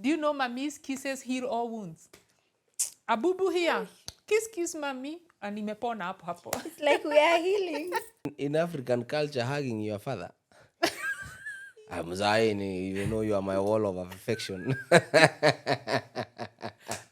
Do you know mommy's kisses heal all wounds? Abubu here. Kiss mommy. And nimepona hapo. It's like we are healing. In African culture, hugging your father. I'm Zayn, you know you are my wall of affection.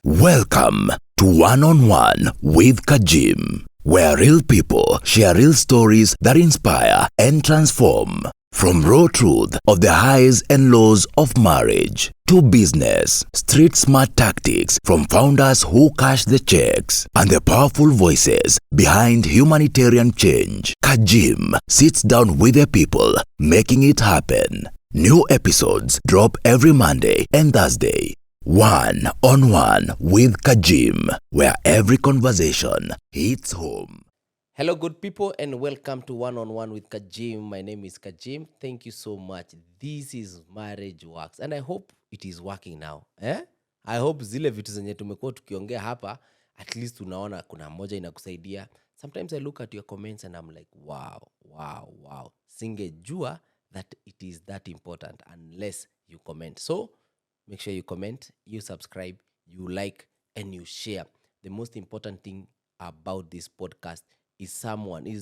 Welcome to One-on-One with Kajim, where real people share real stories that inspire and transform. From raw truth of the highs and lows of marriage to business, street smart tactics from founders who cash the checks and the powerful voices behind humanitarian change, Kajim sits down with the people making it happen. New episodes drop every Monday and Thursday. One-on-One with Kajim, where every conversation hits home. Hello, good people, and welcome to One-on-One with Kajim. My name is Kajim. Thank you so much. This is Marriage Works, and I hope it is working now. I hope zile vitu zenye tumekuwa tukiongea hapa, at least unaona kuna moja inakusaidia. Sometimes I look at your comments and I'm like, wow. Singejua that it is that important unless you comment. So, make sure you comment, you subscribe, you like, and you share. The most important thing about this podcast is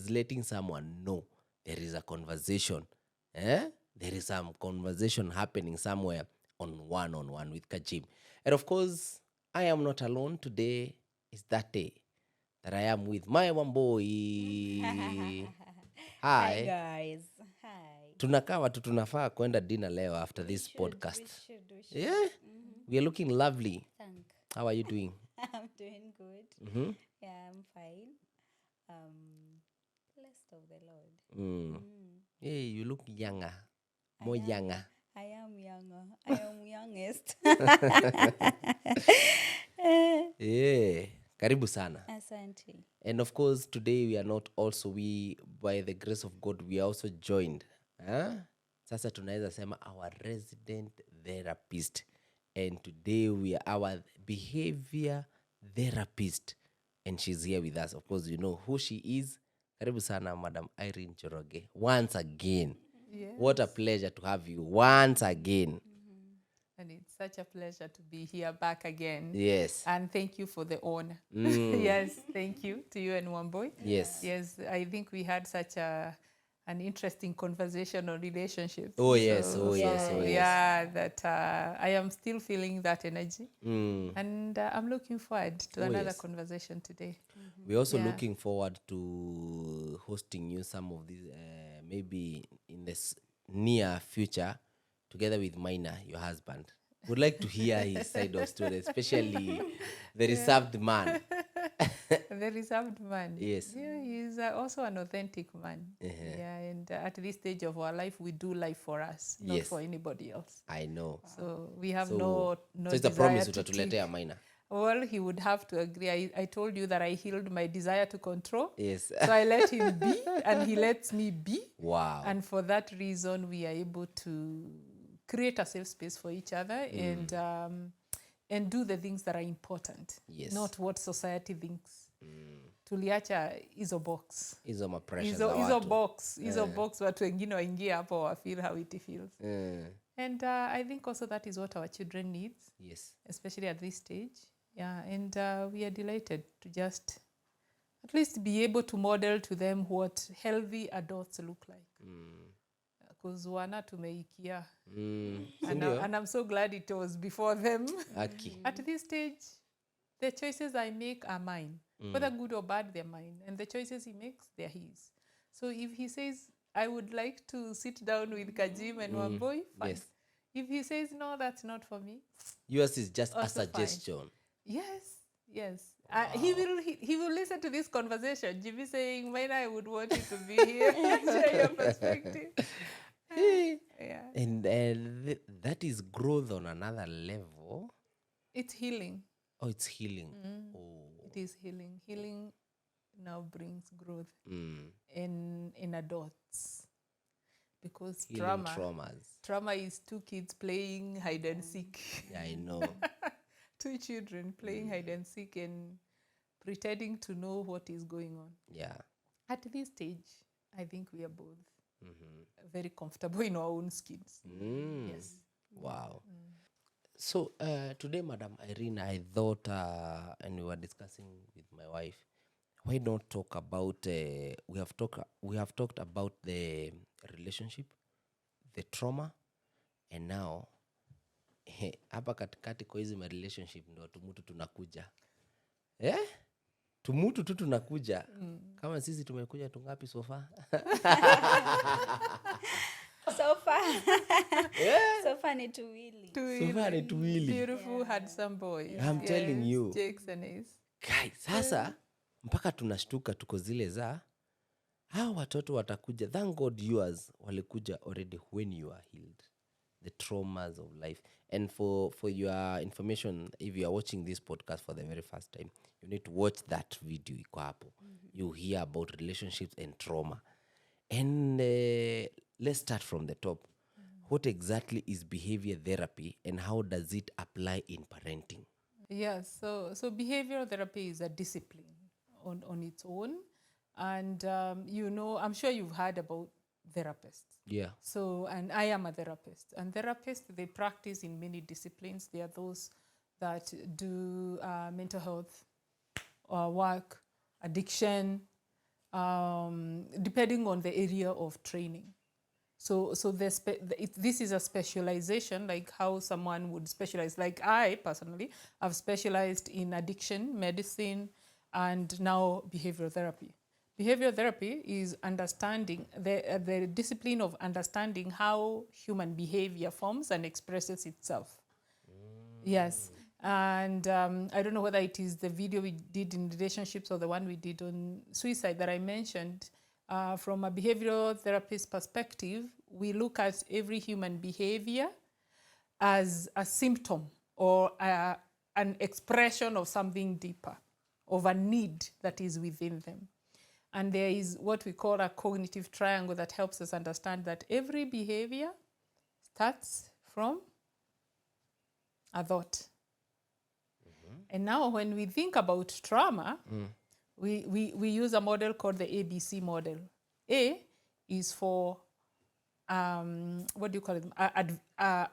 letting someone know there is a conversation. There is some conversation happening somewhere on One-on-One with Kajim. And of course, I am not alone. Today is that day that I am with my Wamb. Hi guys. Hi. Tunakaa watu tunafaa kwenda dinner leo after this podcast. We should. Yeah, we are looking lovely. Thank. How are you doing? I'm doing good. Mm-hmm. Yeah, I'm fine. Blessed of the Lord. Hey, you look younger. More younger. I am younger. I am youngest. Yeah. Karibu sana. Asante. And of course, today by the grace of God, we are also joined. Sasa tunaweza sema our resident therapist. And today we are our behavior therapist. And she's here with us. Of course, you know who she is. Karibu sana, Madam Irene Choroge. Once again. Yes. What a pleasure to have you once again. And it's such a pleasure to be here back again. Yes. And thank you for the honor. Yes, thank you to you and Wamboy. Yes. Yes, I think we had such an interesting conversation on relationships. Oh, yes. Yeah, that I am still feeling that energy. And I'm looking forward to another conversation today. We're also looking forward to hosting you some of these, maybe in this near future, together with Mina, your husband. Would like to hear his side of story, especially the reserved man. The reserved man. Yes. Yeah, he's also an authentic man. Yeah, and at this stage of our life, we do life for us, not for anybody else. I know. So we have no So it's a promise utatuletea Mina. Well, he would have to agree. I told you that I healed my desire to control. Yes. So I let him be, and he lets me be. Wow. And for that reason, we are able to create a safe space for each other and do the things that are important. Yes. Not what society thinks. Tuliacha hizo box. Hizo mapressures Hizo box watu wengine waingie hapo wa feel how it feels. And I think also that is what our children need. Yes. Especially at this stage. Yeah, and we are delighted to just at least be able to model to them what healthy adults look like. Because wana tumeikia. And I'm so glad it was before them. Aki. At this stage, the choices I make are mine. Whether good or bad, they're mine. And the choices he makes, they're his. So if he says, I would like to sit down with Kajim and Wamboy, fine. Yes. If he says, no, that's not for me. Yours is just a Also suggestion. fine. Yes. Wow. He will listen to this conversation. Jimmy saying, Maina, I would want you to be here. Share your perspective. Yeah. And that is growth on another level. It's healing. Oh, it's healing. Oh. It is healing. Healing now brings growth in adults. Because trauma is two kids playing hide and seek. Yeah, I know. Two children playing hide and seek and pretending to know what is going on. Yeah. At this stage, I think we are both very comfortable in our own skins. Yes. Wow. So today, Madam Irene, I thought, and we were discussing with my wife, why not talk about? We have talked about the relationship, the trauma, and now hapa katikati kwa hizi relationship ndo tumutu tunakuja. Tumutu tu tunakuja. Kama sisi tumekuja tungapi so far? So far. So far ni tuwili. So far ni tuwili. Beautiful, handsome boys. I'm telling you. Jakes and Ace. Guys, sasa mpaka tunashtuka tuko zile za hao watoto watakuja. Thank God yours walikuja already when you are healed. The traumas of life. And for your information, if you are watching this podcast for the very first time, you need to watch that video iko hapo. You hear about relationships and trauma. And let's start from the top. What exactly is behavior therapy and how does it apply in parenting? Yes, so behavioral therapy is a discipline on its own. And, I'm sure you've heard about therapists. Yeah. So, and I am a therapist. And therapists, they practice in many disciplines. There are those that do mental health work, addiction, depending on the area of training. So this is a specialization, like how someone would specialize. Like I personally have specialized in addiction, medicine, and now behavioral therapy. Behavioral therapy is understanding the discipline of understanding how human behavior forms and expresses itself. Yes. And I don't know whether it is the video we did in relationships or the one we did on suicide that I mentioned. From a behavioral therapist perspective, we look at every human behavior as a symptom or an expression of something deeper, of a need that is within them. And there is what we call a cognitive triangle that helps us understand that every behavior starts from a thought. And now when we think about trauma, we use a model called the ABC model. A is for, what do you call it?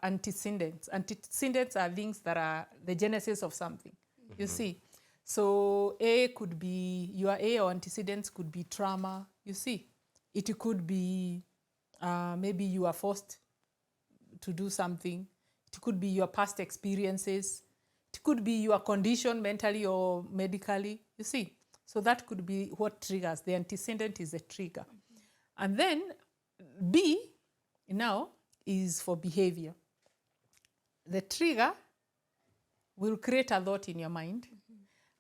Antecedents. Antecedents are things that are the genesis of something, you see. So A could be, your A or antecedents could be trauma, you see. It could be maybe you are forced to do something. It could be your past experiences. It could be your condition mentally or medically, you see. So that could be what triggers. The antecedent is a trigger. And then B now is for behavior. The trigger will create a thought in your mind.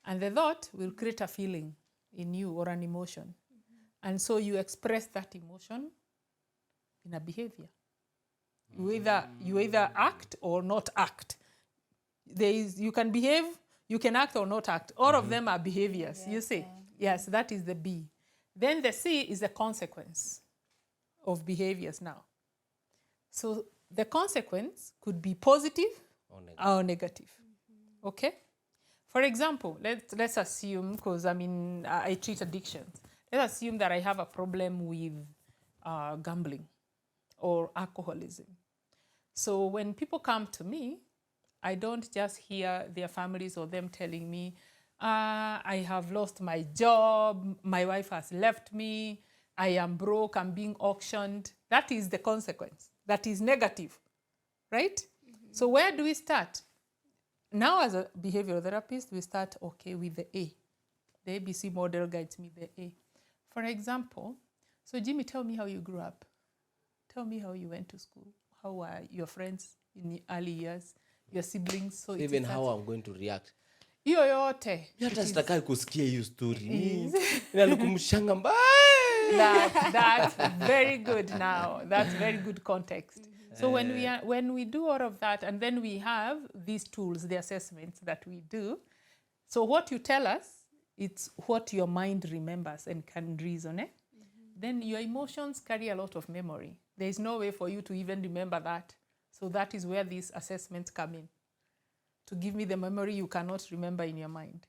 And the thought will create a feeling in you or an emotion. And so you express that emotion in a behavior. You either act or not act. You can behave, you can act or not act. All of them are behaviors, you see. Yes, that is the B. Then the C is the consequence of behaviors now. So the consequence could be positive or negative. Okay? For example, let's assume, because I treat addictions. Let's assume that I have a problem with gambling or alcoholism. So when people come to me, I don't just hear their families or them telling me, I have lost my job, my wife has left me, I am broke, I'm being auctioned. That is the consequence. That is negative, right? So where do we start? Now, as a behavioral therapist, we start, with the A. The ABC model guides me, the A. For example, so Jimmy, tell me how you grew up. Tell me how you went to school. How were your friends in the early years, your siblings? So even how I'm going to react. Hiyo yote. Hata sitakai kusikia hiyo story. Inanikumshanga mbaya. That's very good now. That's very good context. So when we do all of that, and then we have these tools, the assessments that we do. So what you tell us, it's what your mind remembers and can reason. Then your emotions carry a lot of memory. There is no way for you to even remember that. So that is where these assessments come in. To give me the memory you cannot remember in your mind.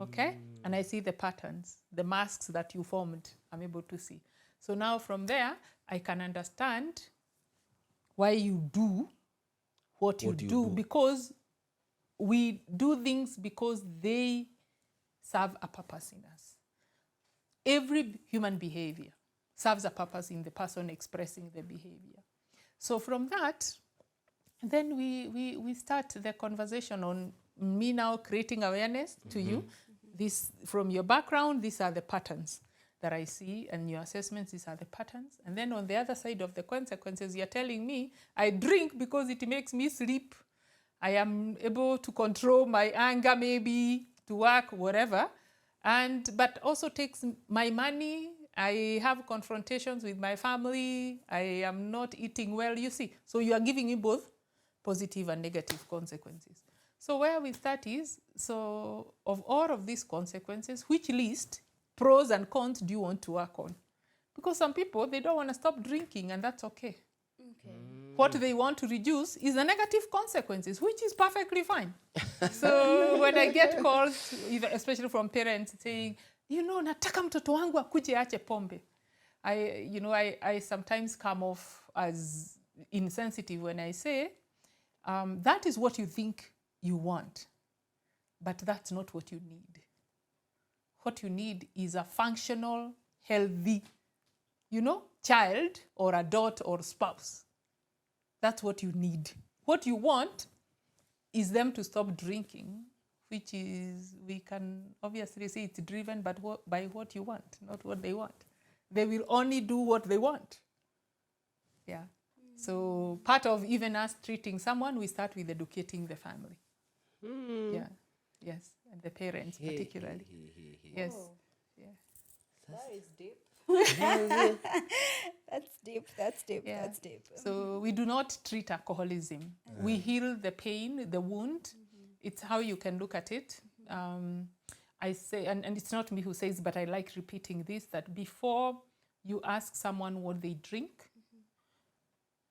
Okay? And I see the patterns, the masks that you formed, I'm able to see. So now from there, I can understand why you do what you do, because we do things because they serve a purpose in us. Every human behavior serves a purpose in the person expressing the behavior. So from that, then we start the conversation on me now creating awareness to you. This, from your background, these are the patterns that I see, and your assessments, these are the patterns. And then on the other side of the consequences, you're telling me I drink because it makes me sleep. I am able to control my anger, maybe to work, whatever. But also takes my money. I have confrontations with my family. I am not eating well, you see. So you are giving me both positive and negative consequences. So where we start is, so of all of these consequences, which list, pros and cons, do you want to work on? Because some people, they don't want to stop drinking, and that's okay. What they want to reduce is the negative consequences, which is perfectly fine. So when I get calls, especially from parents saying, nataka mtoto wangu akuje ache pombe, I sometimes come off as insensitive when I say, that is what you think you want, but that's not what you need. What you need is a functional, healthy, child or adult or spouse. That's what you need. What you want is them to stop drinking, which is, we can obviously say it's driven by what you want, not what they want. They will only do what they want. Yeah. So part of even us treating someone, we start with educating the family. Yeah. Yes. And the parents particularly. Yes. Oh. Yeah. That is deep. That's deep. Yeah. That's deep. So we do not treat alcoholism. We heal the pain, the wound. It's how you can look at it. I say, and it's not me who says, but I like repeating this, that before you ask someone what they drink,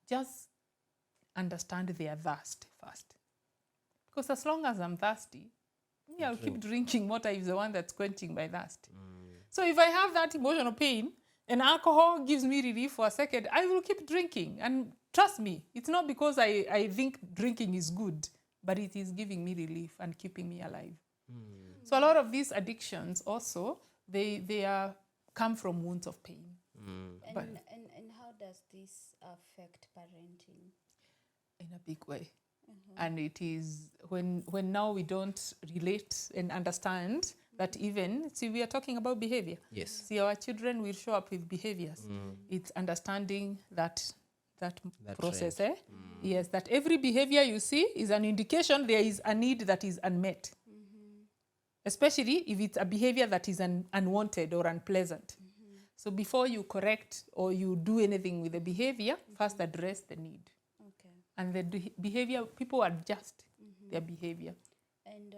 just understand their thirst first. Because as long as I'm thirsty, I'll keep drinking water if the one that's quenching my thirst. So if I have that emotional pain and alcohol gives me relief for a second, I will keep drinking. And trust me, it's not because I think drinking is good, but it is giving me relief and keeping me alive. So a lot of these addictions also, they come from wounds of pain. And how does this affect parenting? In a big way. And it is when now we don't relate and understand that even, see, we are talking about behavior. Yes. See, our children will show up with behaviors. It's understanding that process. Yes, that every behavior you see is an indication there is a need that is unmet. Especially if it's a behavior that is unwanted or unpleasant. So before you correct or you do anything with the behavior, first address the need. Okay. And the behavior, people adjust their behavior. And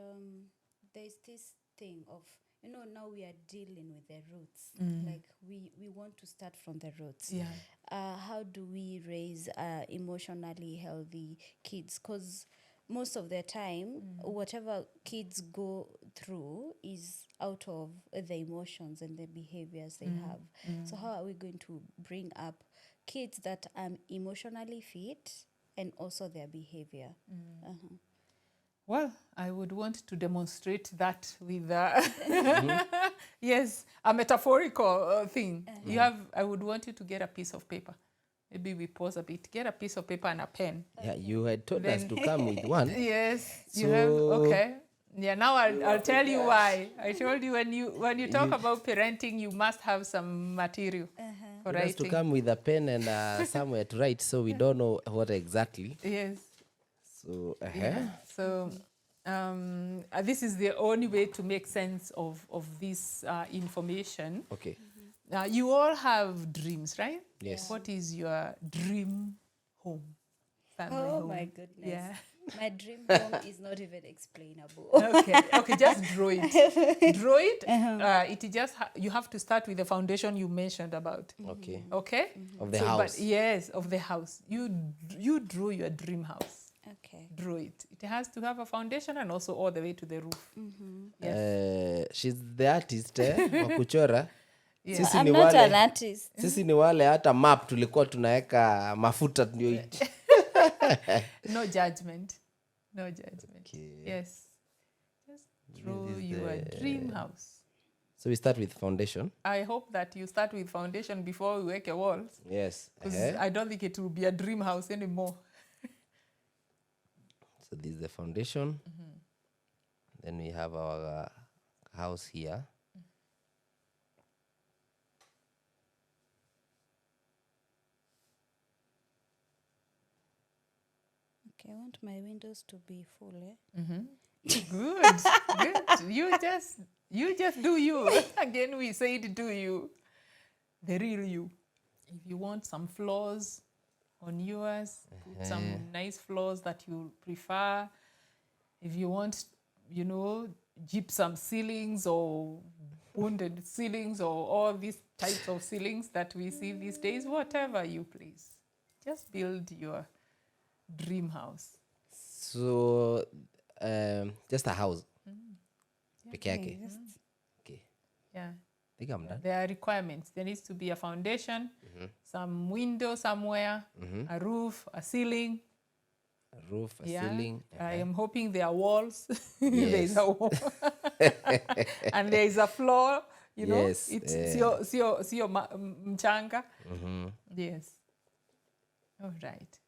there's this thing of, now we are dealing with the roots. Like we want to start from the roots. Yeah. How do we raise emotionally healthy kids? Because most of the time, whatever kids go through is out of the emotions and the behaviors they have. So how are we going to bring up kids that are emotionally fit and also their behavior? Well, I would want to demonstrate that with yes, a metaphorical thing. I would want you to get a piece of paper. Maybe we pause a bit. Get a piece of paper and a pen. Yeah, you had told us to come with one. Yes, you have. Okay. Yeah, now I'll tell you why. I told you when you talk about parenting, you must have some material for You have to writing. come with a pen and somewhere to write, so we don't know what exactly. Yes. So, So this is the only way to make sense of this information. Okay. You all have dreams, right? Yes. What is your dream home? Family Oh home? my goodness. Yeah. My dream home is not even explainable. Okay, just draw it. Draw it. It just you have to start with the foundation you mentioned about. Okay. Okay. Of the But house. yes, of the house. You draw your dream house. Okay. Draw it. It has to have a foundation and also all the way to the roof. Yes. She's the artist wa kuchora. Yes. Sisi I'm ni not wale- an artist. Sisi ni wale hata map tulikuwa tunaweka mafuta ndio No judgment. No judgment. Okay. Yes. Just draw This is your the- dream house. So we start with foundation. I hope that you start with foundation before we work a walls. Yes. Because I don't think it will be a dream house anymore. So this is the foundation. Then we have our house here. Okay, I want my windows to be full, eh? Good. Good. You just do you. Again, we said do you. The real you. If you want some flaws on yours, put some nice flaws that you prefer. If you want, gypsum ceilings or wounded ceilings or all these types of ceilings that we see these days, whatever you please. Just build your dream house. So just a house. Peke Yeah, yake. just Okay. Yeah. I think I'm done. There are requirements. There needs to be a foundation, some window somewhere, a roof, a ceiling. A roof, a Yeah. ceiling. I am hoping there are walls. There Yes. is a wall. And there is a floor. Yes, It's mchanga. Yes. All right.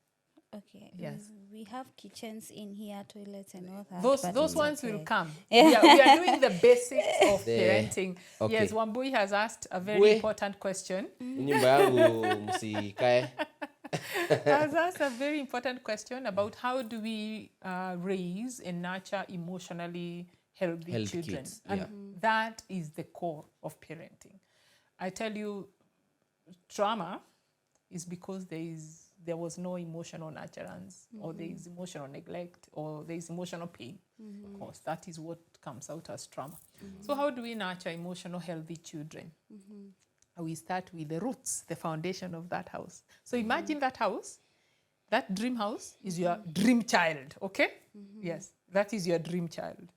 okay. Yes. We have kitchens in here, toilets and all that. Those but it's ones will okay. come. Yeah. We are doing the basics of The- parenting. okay. Yes, Wambui has asked a very We- important question. Nyumba yangu msikae. Has asked a very important question about how do we raise and nurture emotionally healthy Healthy children. kids, And yeah. that is the core of parenting. I tell you, trauma is because there was no emotional nurturance, or there is emotional neglect, or there is emotional pain. Of course, that is what comes out as trauma. So how do we nurture emotional healthy children? We start with the roots, the foundation of that house. So imagine that house, that dream house is your dream child, okay? Yes, that is your dream child.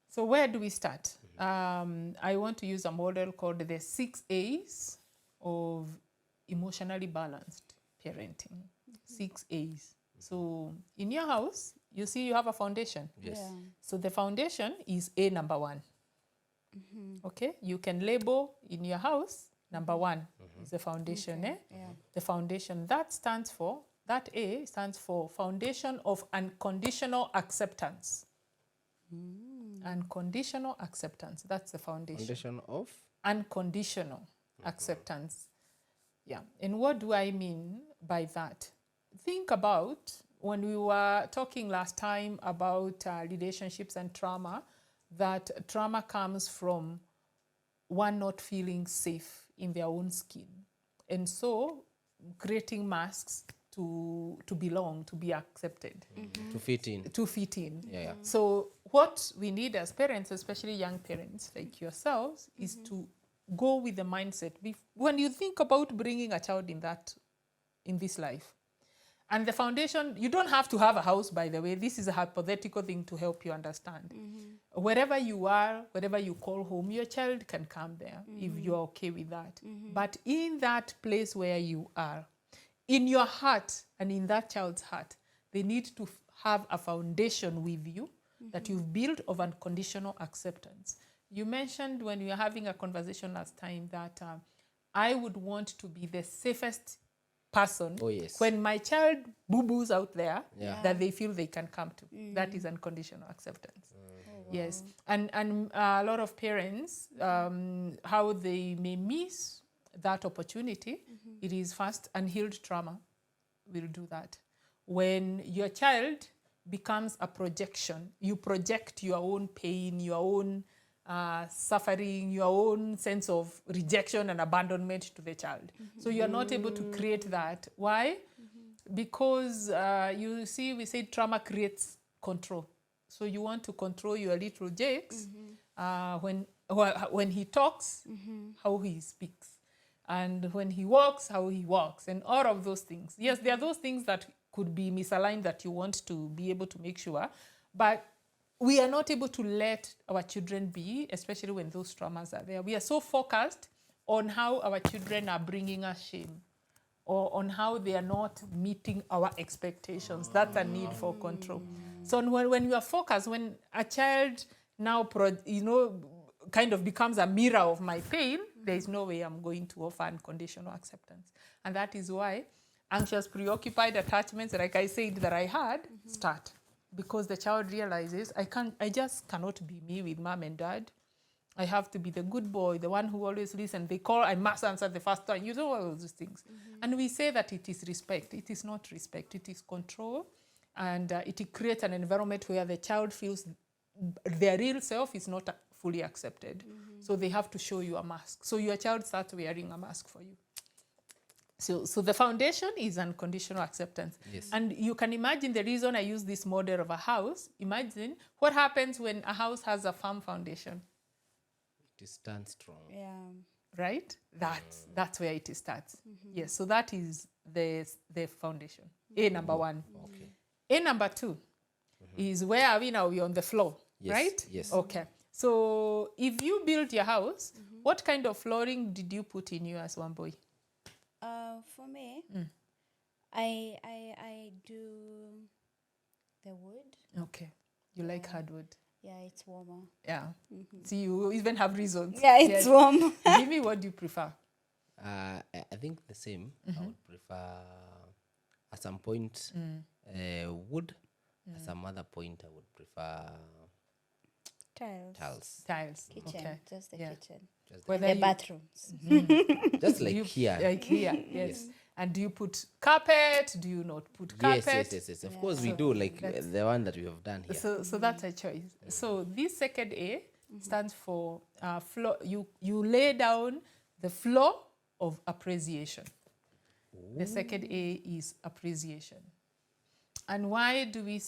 So where do we start? I want to use a model called the 6 A's of emotionally balanced parenting. 6 A's. So in your house, you see you have a foundation. Yes. Yeah. So the foundation is A number 1. Okay, you can label in your house, number 1 is the foundation. Okay, Eh? yeah. The foundation, that A stands for foundation of unconditional acceptance. Unconditional acceptance, that's the foundation. Foundation of? Unconditional acceptance. Yeah, and what do I mean by that? Think about when we were talking last time about relationships and trauma, that trauma comes from one not feeling safe in their own skin. And so creating masks to belong, to be accepted, To fit in. to fit in. Yeah. So what we need as parents, especially young parents like yourselves, is to go with the mindset. When you think about bringing a child in this life, and the foundation, you don't have to have a house, by the way. This is a hypothetical thing to help you understand. Wherever you are, wherever you call home, your child can come there if you're okay with that. But in that place where you are, in your heart and in that child's heart, they need to have a foundation with you that you've built of unconditional acceptance. You mentioned when we were having a conversation last time that I would want to be the safest person Oh, yes. when my child boo-boos out there, Yeah. that they feel they can come to. That is unconditional acceptance. Yes. And a lot of parents, how they may miss that opportunity, it is first unhealed trauma will do that. When your child becomes a projection, you project your own pain, your own suffering, your own sense of rejection and abandonment to the child. So you're not able to create that. Why? Because you see, we say trauma creates control. So you want to control your little Jakes when he talks, how he speaks. And when he walks, how he walks, and all of those things. Yes, there are those things that could be misaligned that you want to be able to make sure, but we are not able to let our children be, especially when those traumas are there. We are so focused on how our children are bringing us shame, or on how they are not meeting our expectations. That's a need for control. So when you are focused, when a child now, kind of becomes a mirror of my pain, there is no way I'm going to offer unconditional acceptance. And that is why anxious, preoccupied attachments, like I said, that I had, start. Because the child realizes, I just cannot be me with mom and dad. I have to be the good boy, the one who always listens. They call, I must answer the first time. You know, all those things. And we say that it is respect. It is not respect. It is control. And it creates an environment where the child feels their real self is not fully accepted. So they have to show you a mask. So your child starts wearing a mask for you. So the foundation is unconditional acceptance. Yes. And you can imagine the reason I use this model of a house. Imagine what happens when a house has a firm foundation. It stands strong. Yeah. Right? That's where it starts. Yes, so that is the foundation. A number one. Okay. A number two is where are we now? We're on the floor, Yes, right? yes. Okay. So if you build your house, what kind of flooring did you put in yours, Wamb? For me, I do the wood. Okay. You like hardwood. Yeah, it's warmer. Yeah. See, you even have reasons. Yeah, it's warm. Give me what do you prefer? I think the same. I would prefer at some point wood. At some other point, I would prefer Tiles. tiles. Tiles. Kitchen. Okay. Just the Yeah. kitchen. Just Whether The you- bathrooms. just like you- here. Like here, yes. And do you put carpet? Do you not put carpet? Yes. Of course we do, like the one that we have done here. So that's a choice. So this second A stands for floor. You lay down the floor of appreciation. The second A is appreciation. And why do we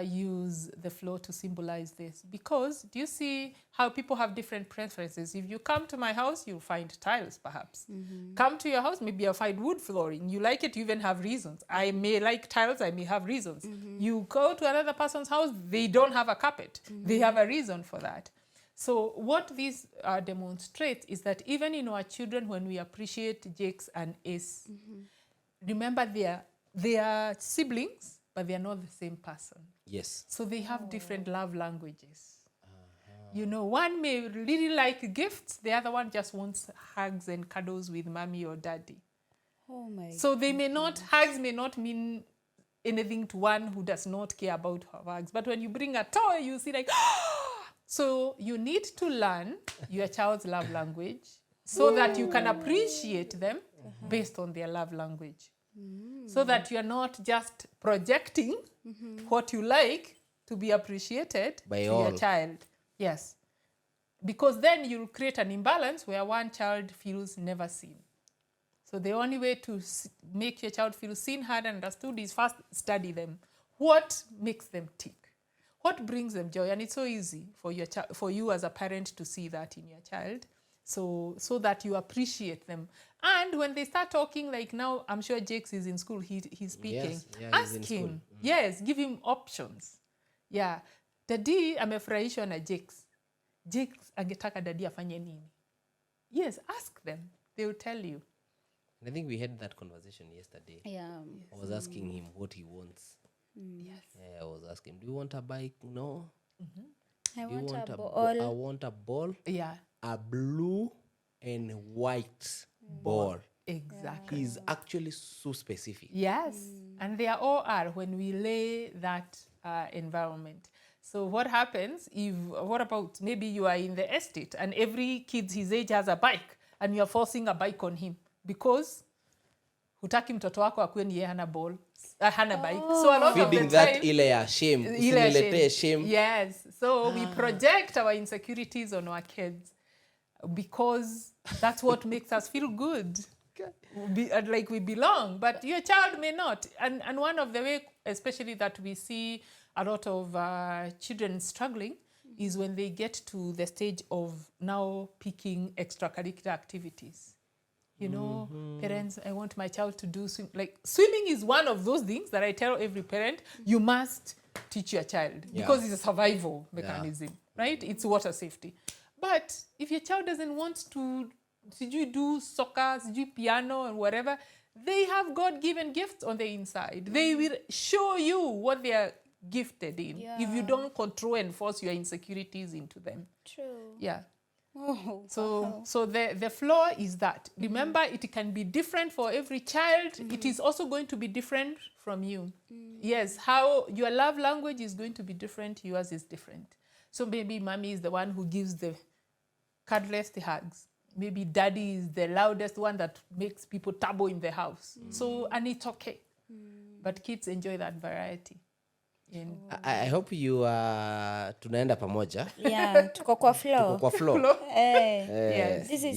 use the floor to symbolize this? Because do you see how people have different preferences? If you come to my house, you'll find tiles, perhaps. Come to your house, maybe you'll find wood flooring. You like it, you even have reasons. I may like tiles, I may have reasons. You go to another person's house, they don't have a carpet. They have a reason for that. So what this demonstrates is that even in our children, when we appreciate Jakes and Ace, remember they are siblings, but they are not the same person. Yes. So they have different love languages. You know, one may really like gifts, the other one just wants hugs and cuddles with mommy or daddy. Oh my. So they may not, hugs may not mean anything to one who does not care about hugs. But when you bring a toy, you see like, so you need to learn your child's love language so that you can appreciate them based on their love language. So that you're not just projecting what you like to be appreciated By to all. your child. Yes. Because then you'll create an imbalance where one child feels never seen. So the only way to make your child feel seen, heard, and understood is first study them. What makes them tick? What brings them joy? And it's so easy for you as a parent to see that in your child. So that you appreciate them. And when they start talking, like now, I'm sure Jakes is in school, he's speaking. Yes, yeah, he's Ask in him. school. Yes, give him options. Yeah. Daddy amefurahishwa na Jakes. Jakes angetaka daddy afanye nini? Yes, ask them. They will tell you. And I think we had that conversation yesterday. Yeah. I was asking him what he wants. Yes. Yeah, I was asking, do you want a bike? No. I Do you want a ball? ball. I want a ball. Yeah, A blue and white ball. exactly. He's actually so specific. Yes, and they all are when we lay that environment. So what happens what about maybe you are in the estate and every kid his age has a bike and you're forcing a bike on him because hutaki mtoto wako akuwe ni yeye hana hana bike. So a lot Feeding of the that time, ile ya shame. ile ya Usiniletee shame. Yes. So we project our insecurities on our kids because that's what makes us feel good. Like we belong, but your child may not. And one of the way, especially that we see a lot of children struggling is when they get to the stage of now picking extracurricular activities. You know, parents, I want my child to do swim. Like swimming is one of those things that I tell every parent, you must teach your child because it's a survival mechanism, right? It's water safety. But if your child doesn't want to, did you do soccer, did you piano or whatever, they have God-given gifts on the inside. They will show you what they are gifted in if you don't control and force your insecurities into them. True. Yeah. Oh, So the flaw is that. Remember, it can be different for every child. It is also going to be different from you. Yes, how your love language is going to be different, yours is different. So maybe mommy is the one who gives the cuddliest hugs. Maybe daddy is the loudest one that makes people tumble in the house. So, and it's okay. But kids enjoy that variety. And I hope you tunaenda pamoja. Yeah, tuko kwa flow. Kwa flow. yes. This is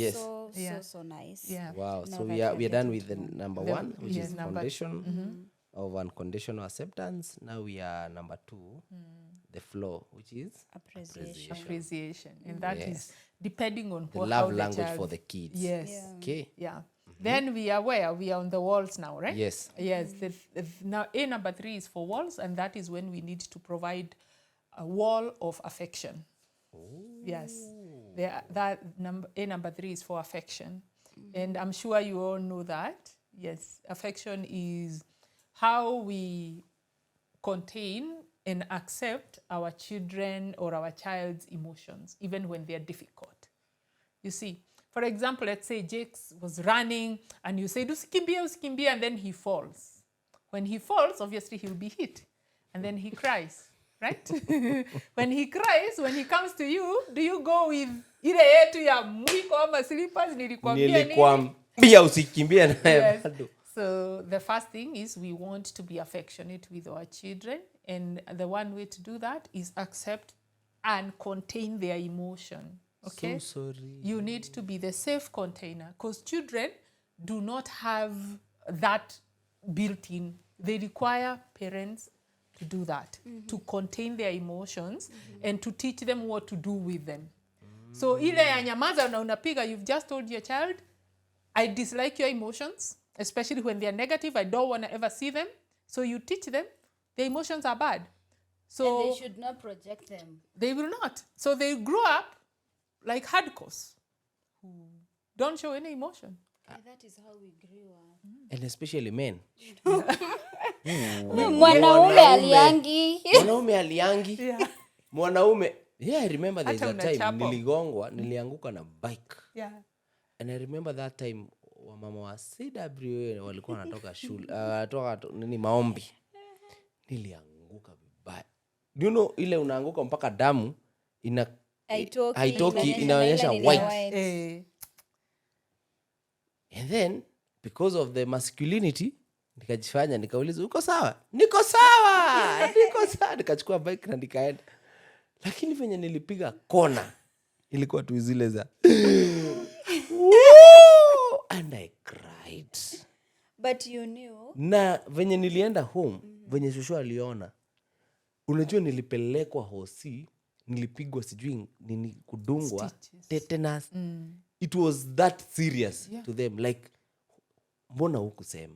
Yes. so nice. Yeah. Wow. Now So that we are you're done getting with the to number the- 1, which yes, is number- foundation of unconditional acceptance. Now we are number 2, the flow, which is Appreciation. appreciation. And that Yes. is depending on the how love the language child- for the kids. Yes. Yeah. Okay. Yeah. Then we are where? We are on the walls now, right? Yes. Yes. Now, number 3 is for walls, and that is when we need to provide a wall of affection. Yes. Number 3 is for affection. And I'm sure you all know that. Yes. Affection is how we contain and accept our children or our child's emotions, even when they're difficult. You see, for example, let's say Jakes was running and you say, usikimbie, and then he falls. When he falls, obviously he'll be hit. And then he cries, right? When he cries, when he comes to you, do you go with ile yetu ya mwiko ama slippers nilikwambia nini? Nilikwambia usikimbie naye Yes. bado. So the first thing is we want to be affectionate with our children. And the one way to do that is accept and contain their emotion. Okay? So sorry. You need to be the safe container because children do not have that built in. They require parents to do that, to contain their emotions and to teach them what to do with them. So ile ya nyamaza na unapiga, you've just told your child, I dislike your emotions, especially when they are negative. I don't want to ever see them. So you teach them the emotions are bad. So And they should not project them. they will not. So they grow up like hardcores who don't show any emotion. That is how we grew up. And especially men. Mwanaume aliangi. Mwanaume aliangi. Yeah. Mwanaume. Yeah, I remember there's Hata a time unachapwa. nilianguka na bike. Yeah. And I remember that time wamama wa CWA walikuwa wanatoka shule, wanatoka maombi. Nilianguka vibaya. Do you know ile unaanguka mpaka damu haitoki inaonyesha white. And then because of the masculinity nikajifanya nikauliza uko sawa? Niko sawa. Nikachukua bike na nikaenda. Lakini venye nilipiga kona ilikuwa tu zile za and I cried. But you knew. Na venye nilienda home, venye shosho aliona. Unajua nilipelekwa hosi, nilipigwa sijui nini kudungwa, tetanus. It was that serious to them. Like, mbona hukusema?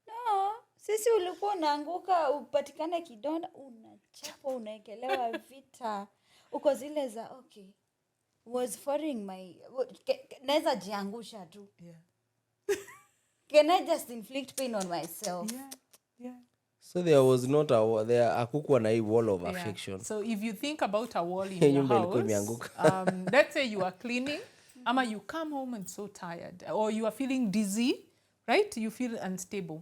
No, sisi ulikuwa unaanguka upatikane kidonda, unachapa unaekelewa vita. Uko zile za okay. Was following my naweza jiangusha tu. Yeah. Can I just inflict pain on myself? Yeah. Yeah. So there was not hakukuwa na hii wall of affection. Yeah. So if you think about a wall in your Nyumba ilikuwa house, imeanguka. let's say you are cleaning, ama you come home and so tired, or you are feeling dizzy, right? You feel unstable.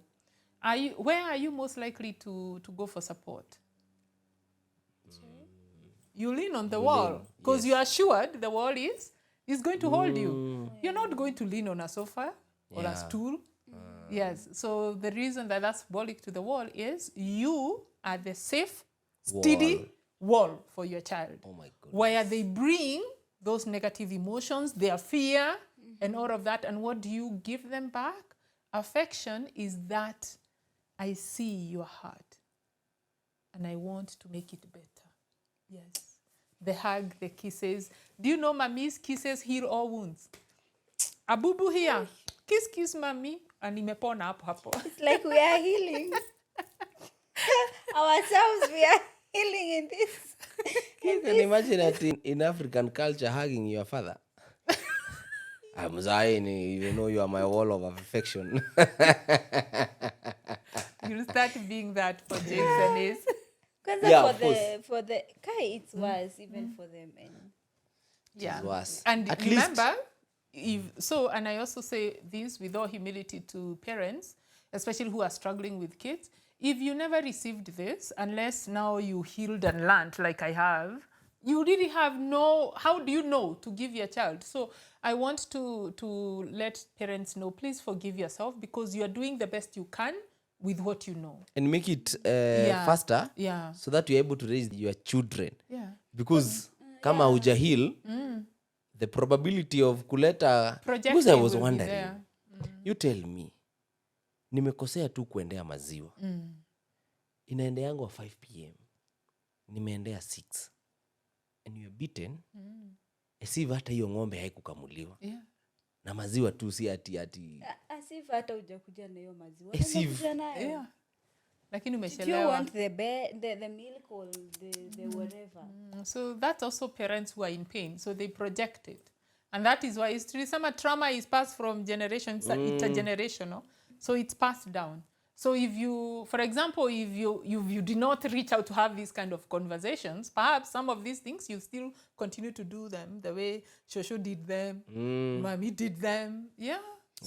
Where are you most likely to go for support? You lean on the wall because you are assured the wall is going to hold you. You're not going to lean on a sofa or a stool. Yes. So the reason that that's symbolic to the wall is you are the safe, steady wall for your child. Oh my God. Where they bring those negative emotions, their fear, and all of that. And what do you give them back? Affection is that I see your heart and I want to make it better. Yes. The hug, the kisses. Do you know mommy's kisses heal all wounds? Abubu here. Kiss, mommy. And imepona hapo. It's like we are healing. Ourselves, we are healing in this. You can imagine that in African culture hugging your father. I'm Zaini, you know you are my wall of affection. You'll start being that for James and his. Kwanza Yeah, for of the course. for the Kai, it's worse even for the men. Yeah. worse. And At remember, and I also say this with all humility to parents, especially who are struggling with kids. If you never received this, unless now you healed and learned like I have, you really have how do you know to give your child? So I want to let parents know, please forgive yourself because you are doing the best you can with what you know. And make it Yeah. faster Yeah. so that you're able to raise your children. Yeah. Because kama huja heal, the probability of kuleta... Because I Projective was will be wondering, there. you tell me, nimekosea tu kuendea maziwa. Inaendeangwa 5 p.m. Nimeendea 6. And you're beaten. As if hata hiyo ng'ombe haikukamuliwa. Yeah. Na maziwa tu si ati. As if hata hujakuja na hiyo maziwa. As if- Unakuja nayo. Yeah. Lakini Do you umechelewa. want the milk or the whatever? So that's also parents who are in pain. So they project it. And that is why some trauma is passed from generation, it's intergenerational. So it's passed down. So if you, for example, if you did not reach out to have these kind of conversations, perhaps some of these things you still continue to do them the way Shosho did them, Mami did them. Yeah.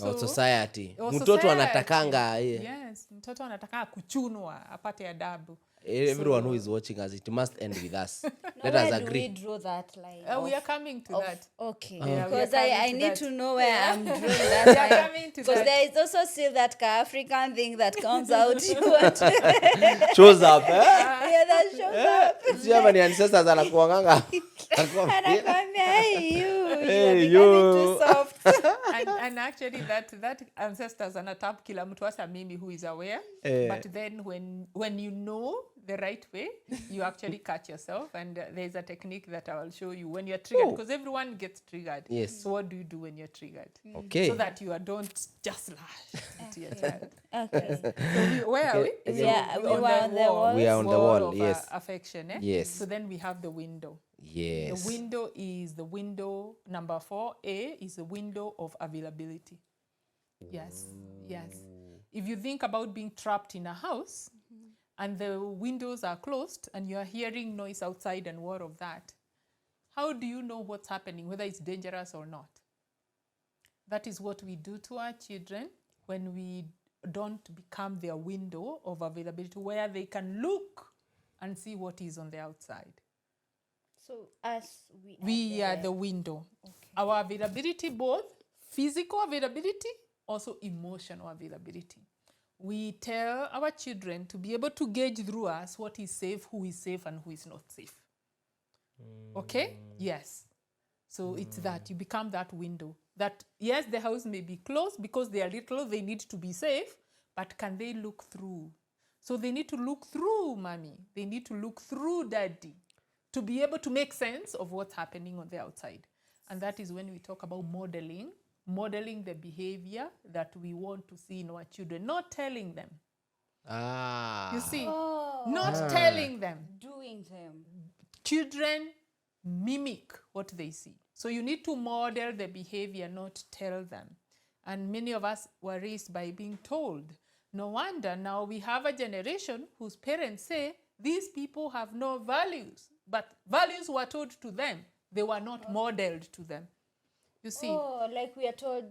Or society. Or Mtoto society. anatakanga. Yes, mtoto anataka kuchunwa apate adabu. Everyone who is watching us, it must end with us. Let Where us do agree. we draw that line? We are coming to that. Okay. Yeah, we are Because coming I to need that. to know where I'm drawing We are that line. coming to Because that. there is also still that African thing that comes out. Shows up, eh? Yeah, that shows up. Sio hapa ni ancestors anakuanganga. Anakwambia, hey, you Hey, are becoming you. too soft. And actually that ancestors anatap kila mtu hasa mimi who is aware. But then when you know the right way, you actually catch yourself. And there's a technique that I will show you when you're triggered. Because everyone gets triggered. Yes. So what do you do when you're triggered? Okay. So that you don't just lash into your child. Okay. So where are we? Okay. So Yeah, we on were on the wall. We are on the wall, of, yes. affection. Yes. So then we have the window. Yes. The window is the window number 4A is the window of availability. Yes, yes. If you think about being trapped in a house and the windows are closed and you are hearing noise outside and more of that, how do you know what's happening, whether it's dangerous or not? That is what we do to our children when we don't become their window of availability where they can look and see what is on the outside. So as We are the window. Okay. Our availability, both physical availability, also emotional availability. We tell our children to be able to gauge through us what is safe, who is safe, and who is not safe. Okay? Yes. So it's that. You become that window. That, yes, the house may be closed because they are little, they need to be safe, but can they look through? So they need to look through mommy. They need to look through daddy to be able to make sense of what's happening on the outside. And that is when we talk about modeling the behavior that we want to see in our children, not telling them. You see, not telling them. doing them. Children mimic what they see. So you need to model the behavior, not tell them. And many of us were raised by being told. No wonder now we have a generation whose parents say, these people have no values. But values were told to them. They were not modeled to them. You see? Oh, like we are told,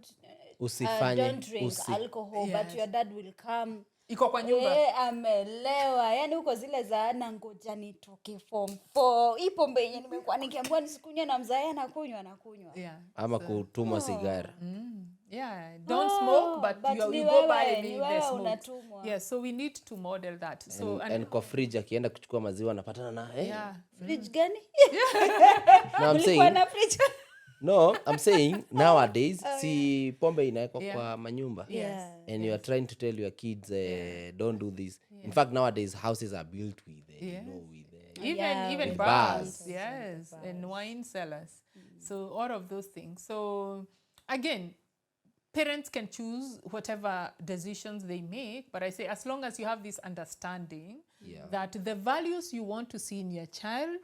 Usifanye, don't drink usi- alcohol, but Yes. your dad will come. Iko kwa nyumba. Amelewa. Yani huko zile za ngoja nitoke form 4. Hii pombe yenye nimekuwa nikiambiwa nisikunywe na mzae anakunywa. Yeah. ama kutumwa sigara. Yeah, don't smoke, but but you ni go wewe, buy ni me wewe the smoke. unatumwa. Yes, so we need to model that. So And kwa fridge akienda kuchukua maziwa anapatana na yeah. Fridge gani? No, I'm Ulikuwa saying, na fridge? no, I'm saying nowadays si pombe inawekwa Yeah. kwa manyumba. Yeah. And you are trying to tell your kids don't do this. In fact, nowadays houses are built with Yeah. with Even with bars, bars. yes, and wine cellars. So all of those things. So again, parents can choose whatever decisions they make, but I say as long as you have this understanding that the values you want to see in your child,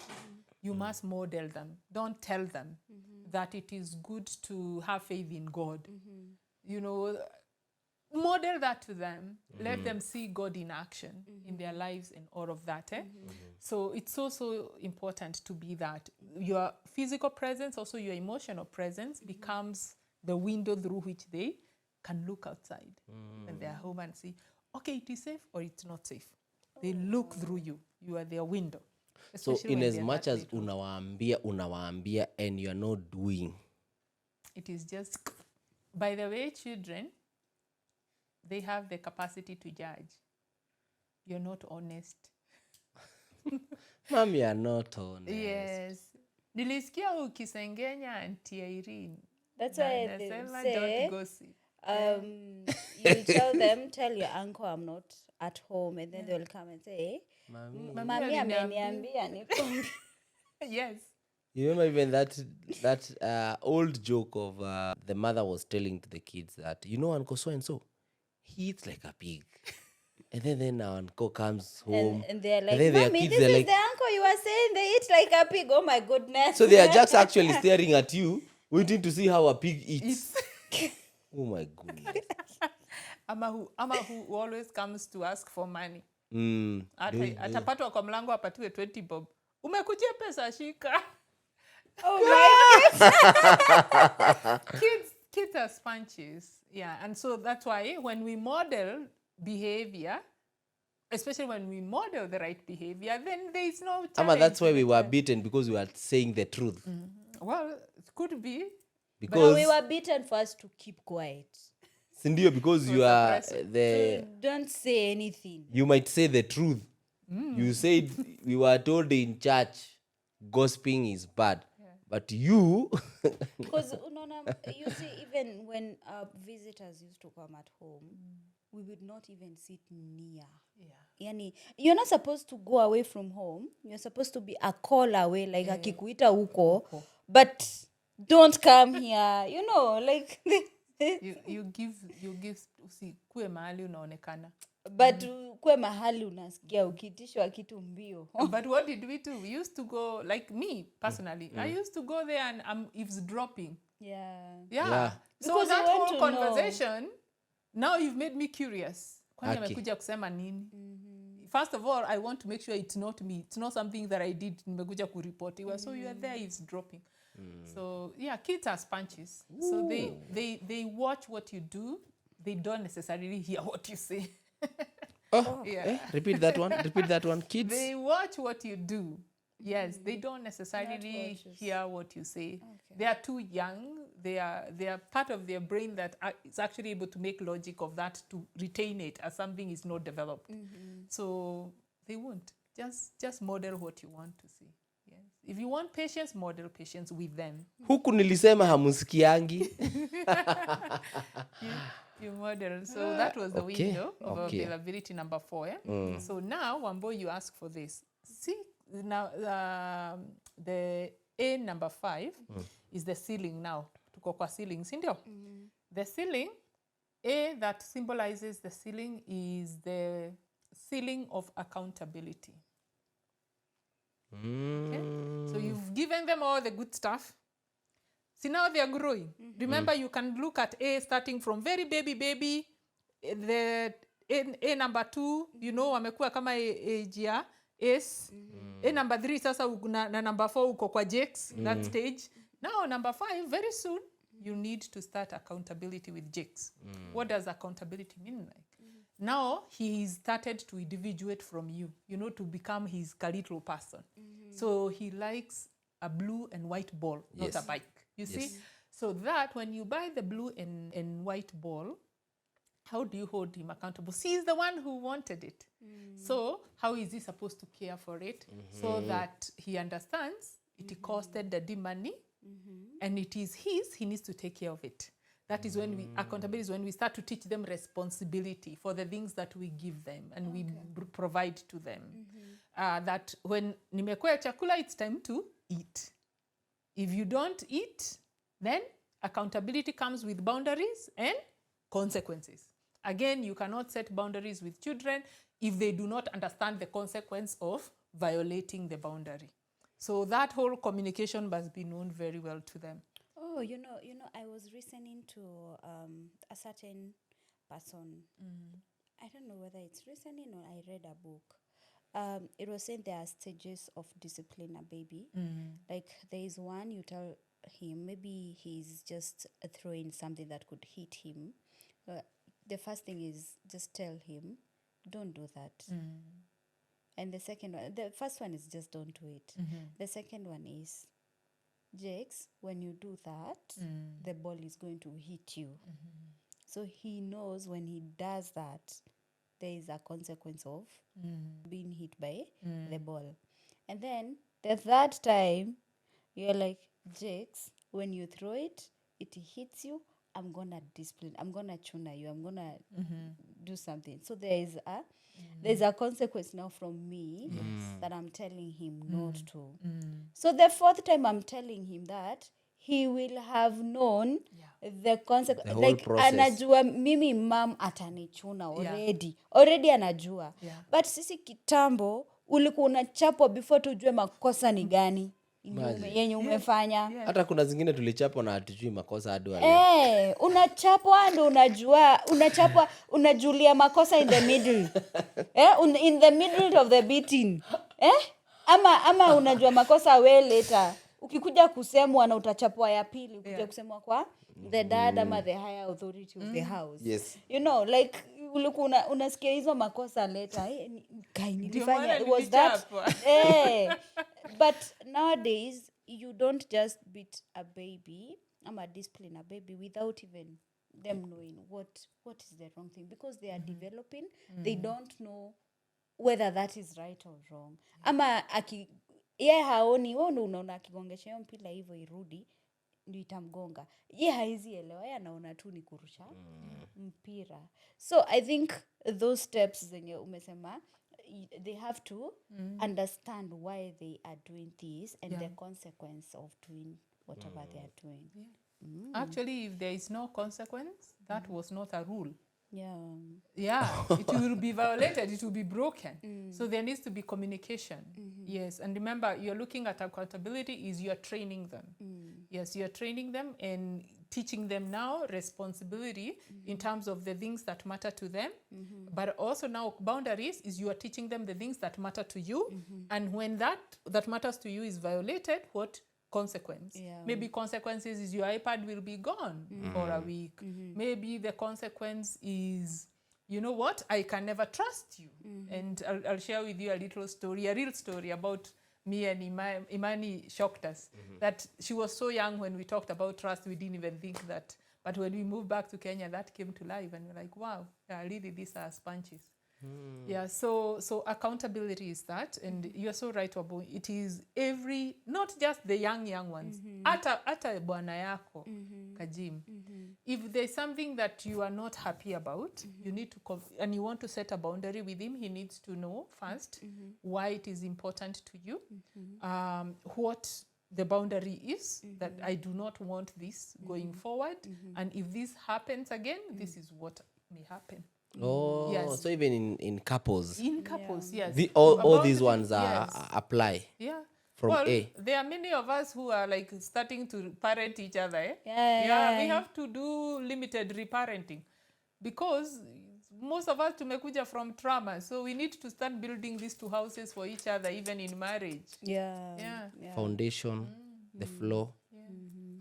you must model them. Don't tell them. that it is good to have faith in God. You know, model that to them. Let them see God in action in their lives and all of that. So it's also important to be that. Your physical presence, also your emotional presence, becomes the window through which they can look outside when they're home and see, okay, it is safe or it's not safe. They look through you. You are their window. So Especially in when as they're much that as little. unawaambia and you are not doing, It is just, by the way, children, they have the capacity to judge. You're not honest. mom, you are not honest. Yes. Nilisikia ukisengenya Auntie Irene. That's Na why they nasema say, don't gossip. you tell your uncle I'm not at home, and then they'll come and say, Mami ameniambia niko." Yes. You remember even that old joke of the mother was telling to the kids that, you know, Uncle so and so, he eats like a pig. And then our uncle comes home. And they're like, then their Mommy, kids, this they're is like, the uncle you were saying they eat like a pig. Oh my goodness. so they are just actually staring at you, waiting to see how a pig eats. Oh my goodness. Ama who always comes to ask for money. Mm. Atapatwa kwa mlango apatiwe 20 bob. Umekujia pesa shika. Oh my Kids are sponges. Yeah, and so that's why when we model behavior, especially when we model the right behavior, then there is no Ama, that's why we were beaten. beaten, because we were saying the truth. Well, it could be. Because we were beaten for us to keep quiet. Sindio, because you are Don't say anything. you might say the truth. You said we were told in church gossiping is bad. But you Because you see, even when visitors used to come at home, we would not even sit near. Yani, you're not supposed to go away from home. You're supposed to be a call away, like akikuita uko. But don't come here. You know, like you give usikue mahali unaonekana. But kwe mahali unasikia ukitishwa kitu mbio. But what did we do? We used to go, like me personally, I used to go there and I'm eavesdropping. Yeah. So Because that you want whole to conversation, now you've made me curious. Kwani Okay. amekuja kusema nini? First of all, I want to make sure it's not me. It's not something that I did. Nimekuja kuripotiwa. So you are there eavesdropping. So yeah, kids are sponges. So they watch what you do. They don't necessarily hear what you say. repeat that one. Kids, They watch what you do. Yes, they don't necessarily hear what you say. They are too young. They are part of their brain that is actually able to make logic of that, to retain it as something is not developed. So they won't. Just model what you want to see. Yes. If you want patience, model patience with them. huku nilisema hamusikiangi. You model. So that was the Okay, window of okay. availability number 4. So now, Wambo, you ask for this. See, now the A number 5 is the ceiling now. Tuko kwa ceiling, sindio? The ceiling, A that symbolizes the ceiling is the ceiling of accountability. Okay? So you've given them all the good stuff. See, now they are growing. Remember, you can look at A starting from very baby. The A number 2, you know, wamekuwa kama age ya S. A number 3, sasa na number 4 uko kwa Jakes, that stage. Now, number 5, very soon, you need to start accountability with Jakes. What does accountability mean like? Now, he started to individuate from you, to become his little person. So he likes a blue and white ball, not a bike. You see? So that when you buy the blue and white ball, how do you hold him accountable? See, he's the one who wanted it. So how is he supposed to care for it so that he understands it costed Daddy money and it is his, he needs to take care of it. That is when accountability is when we start to teach them responsibility for the things that we give them and we provide to them. That when nimekuwa chakula, it's time to eat. If you don't eat, then accountability comes with boundaries and consequences. Again, you cannot set boundaries with children if they do not understand the consequence of violating the boundary. So that whole communication must be known very well to them. Oh, you know, I was listening to a certain person. I don't know whether it's listening or I read a book. It was saying there are stages of discipline a baby. Like there is one you tell him, maybe he's just throwing something that could hit him. The first thing is just tell him, don't do that. And the second one, the first one is just don't do it. The second one is, Jakes, when you do that, the ball is going to hit you. So he knows when he does that, there is a consequence of being hit by the ball. And then the third time, you're like, Jakes, when you throw it, it hits you, I'm going to discipline, I'm going to tuna you, I'm going to do something. So there's a consequence now from me that I'm telling him not to. So the fourth time I'm telling him that, he will have known the consequence. The whole Like process. anajua mimi mam atanichuna already anajua. But sisi kitambo ulikuwa unachapwa before tujue makosa ni gani yenye umefanya. Hata kuna zingine tulichapwa na hatujui makosa hadi wa leo. Unachapwa ndo unachapwa unajulia makosa in the middle. In the middle of the beating. Ama unajua makosa we later. Ukikuja kusemwa na utachapwa ya pili, ukikuja kusemwa kwa the dad ama the higher authority of the house. Yes. You know, like ulikuwa unasikia hizo makosa later. Nilifanya, it was that. But nowadays, you don't just beat a baby, ama discipline a baby without even them knowing what is the wrong thing, because they are developing. They don't know whether that is right or wrong. Ama haoni, wewe unaona akigongesha hiyo mpira hivyo irudi ndio itamgonga. Haizi elewa, anaona tu ni kurusha mpira. So I think those steps zenye umesema, they have to understand why they are doing this and the consequence of doing whatever they are doing. Actually, if there is no consequence, that was not a rule. It will be violated, it will be broken. So there needs to be communication. Yes, and remember, you're looking at accountability is you're training them. Yes, you're training them and teaching them now responsibility in terms of the things that matter to them. But also now boundaries is you are teaching them the things that matter to you. And when that matters to you is violated, what consequence? Maybe consequences is your iPad will be gone for a week. Maybe the consequence is, you know what, I can never trust you. And I'll share with you a real story about me and Imani shocked us. That she was so young when we talked about trust, we didn't even think that. But when we moved back to Kenya, that came to life and we're like, wow, really these are sponges. So accountability is that, and you're so right about it. Is every, not just the young ones, ata bwana yako Kajim. If there's something that you are not happy about, you need to and you want to set a boundary with him, he needs to know first why it is important to you, what the boundary is, that I do not want this going forward, and if this happens again, this is what may happen. So even in couples. In couples, yes. All these ones apply. From A. There are many of us who are like starting to parent each other. We have to do limited reparenting because most of us tumekuja from trauma, so we need to start building these two houses for each other, even in marriage. Foundation, the floor,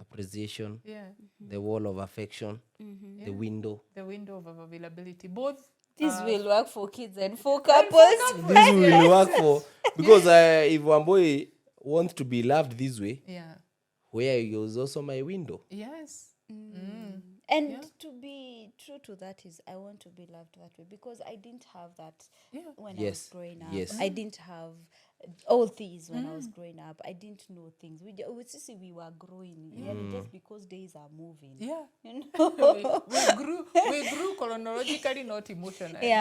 appreciation, the wall of affection, the window. The window of availability. Both. This will work for kids and for couples. This will work for, because if one boy wants to be loved this way, where is also my window. Yes. And to be true to that is, I want to be loved that way, because I didn't have that when I was growing up. I didn't have all these when I was growing up. I didn't know things. We were growing. Just because days are moving. You know? we grew chronologically, not emotionally.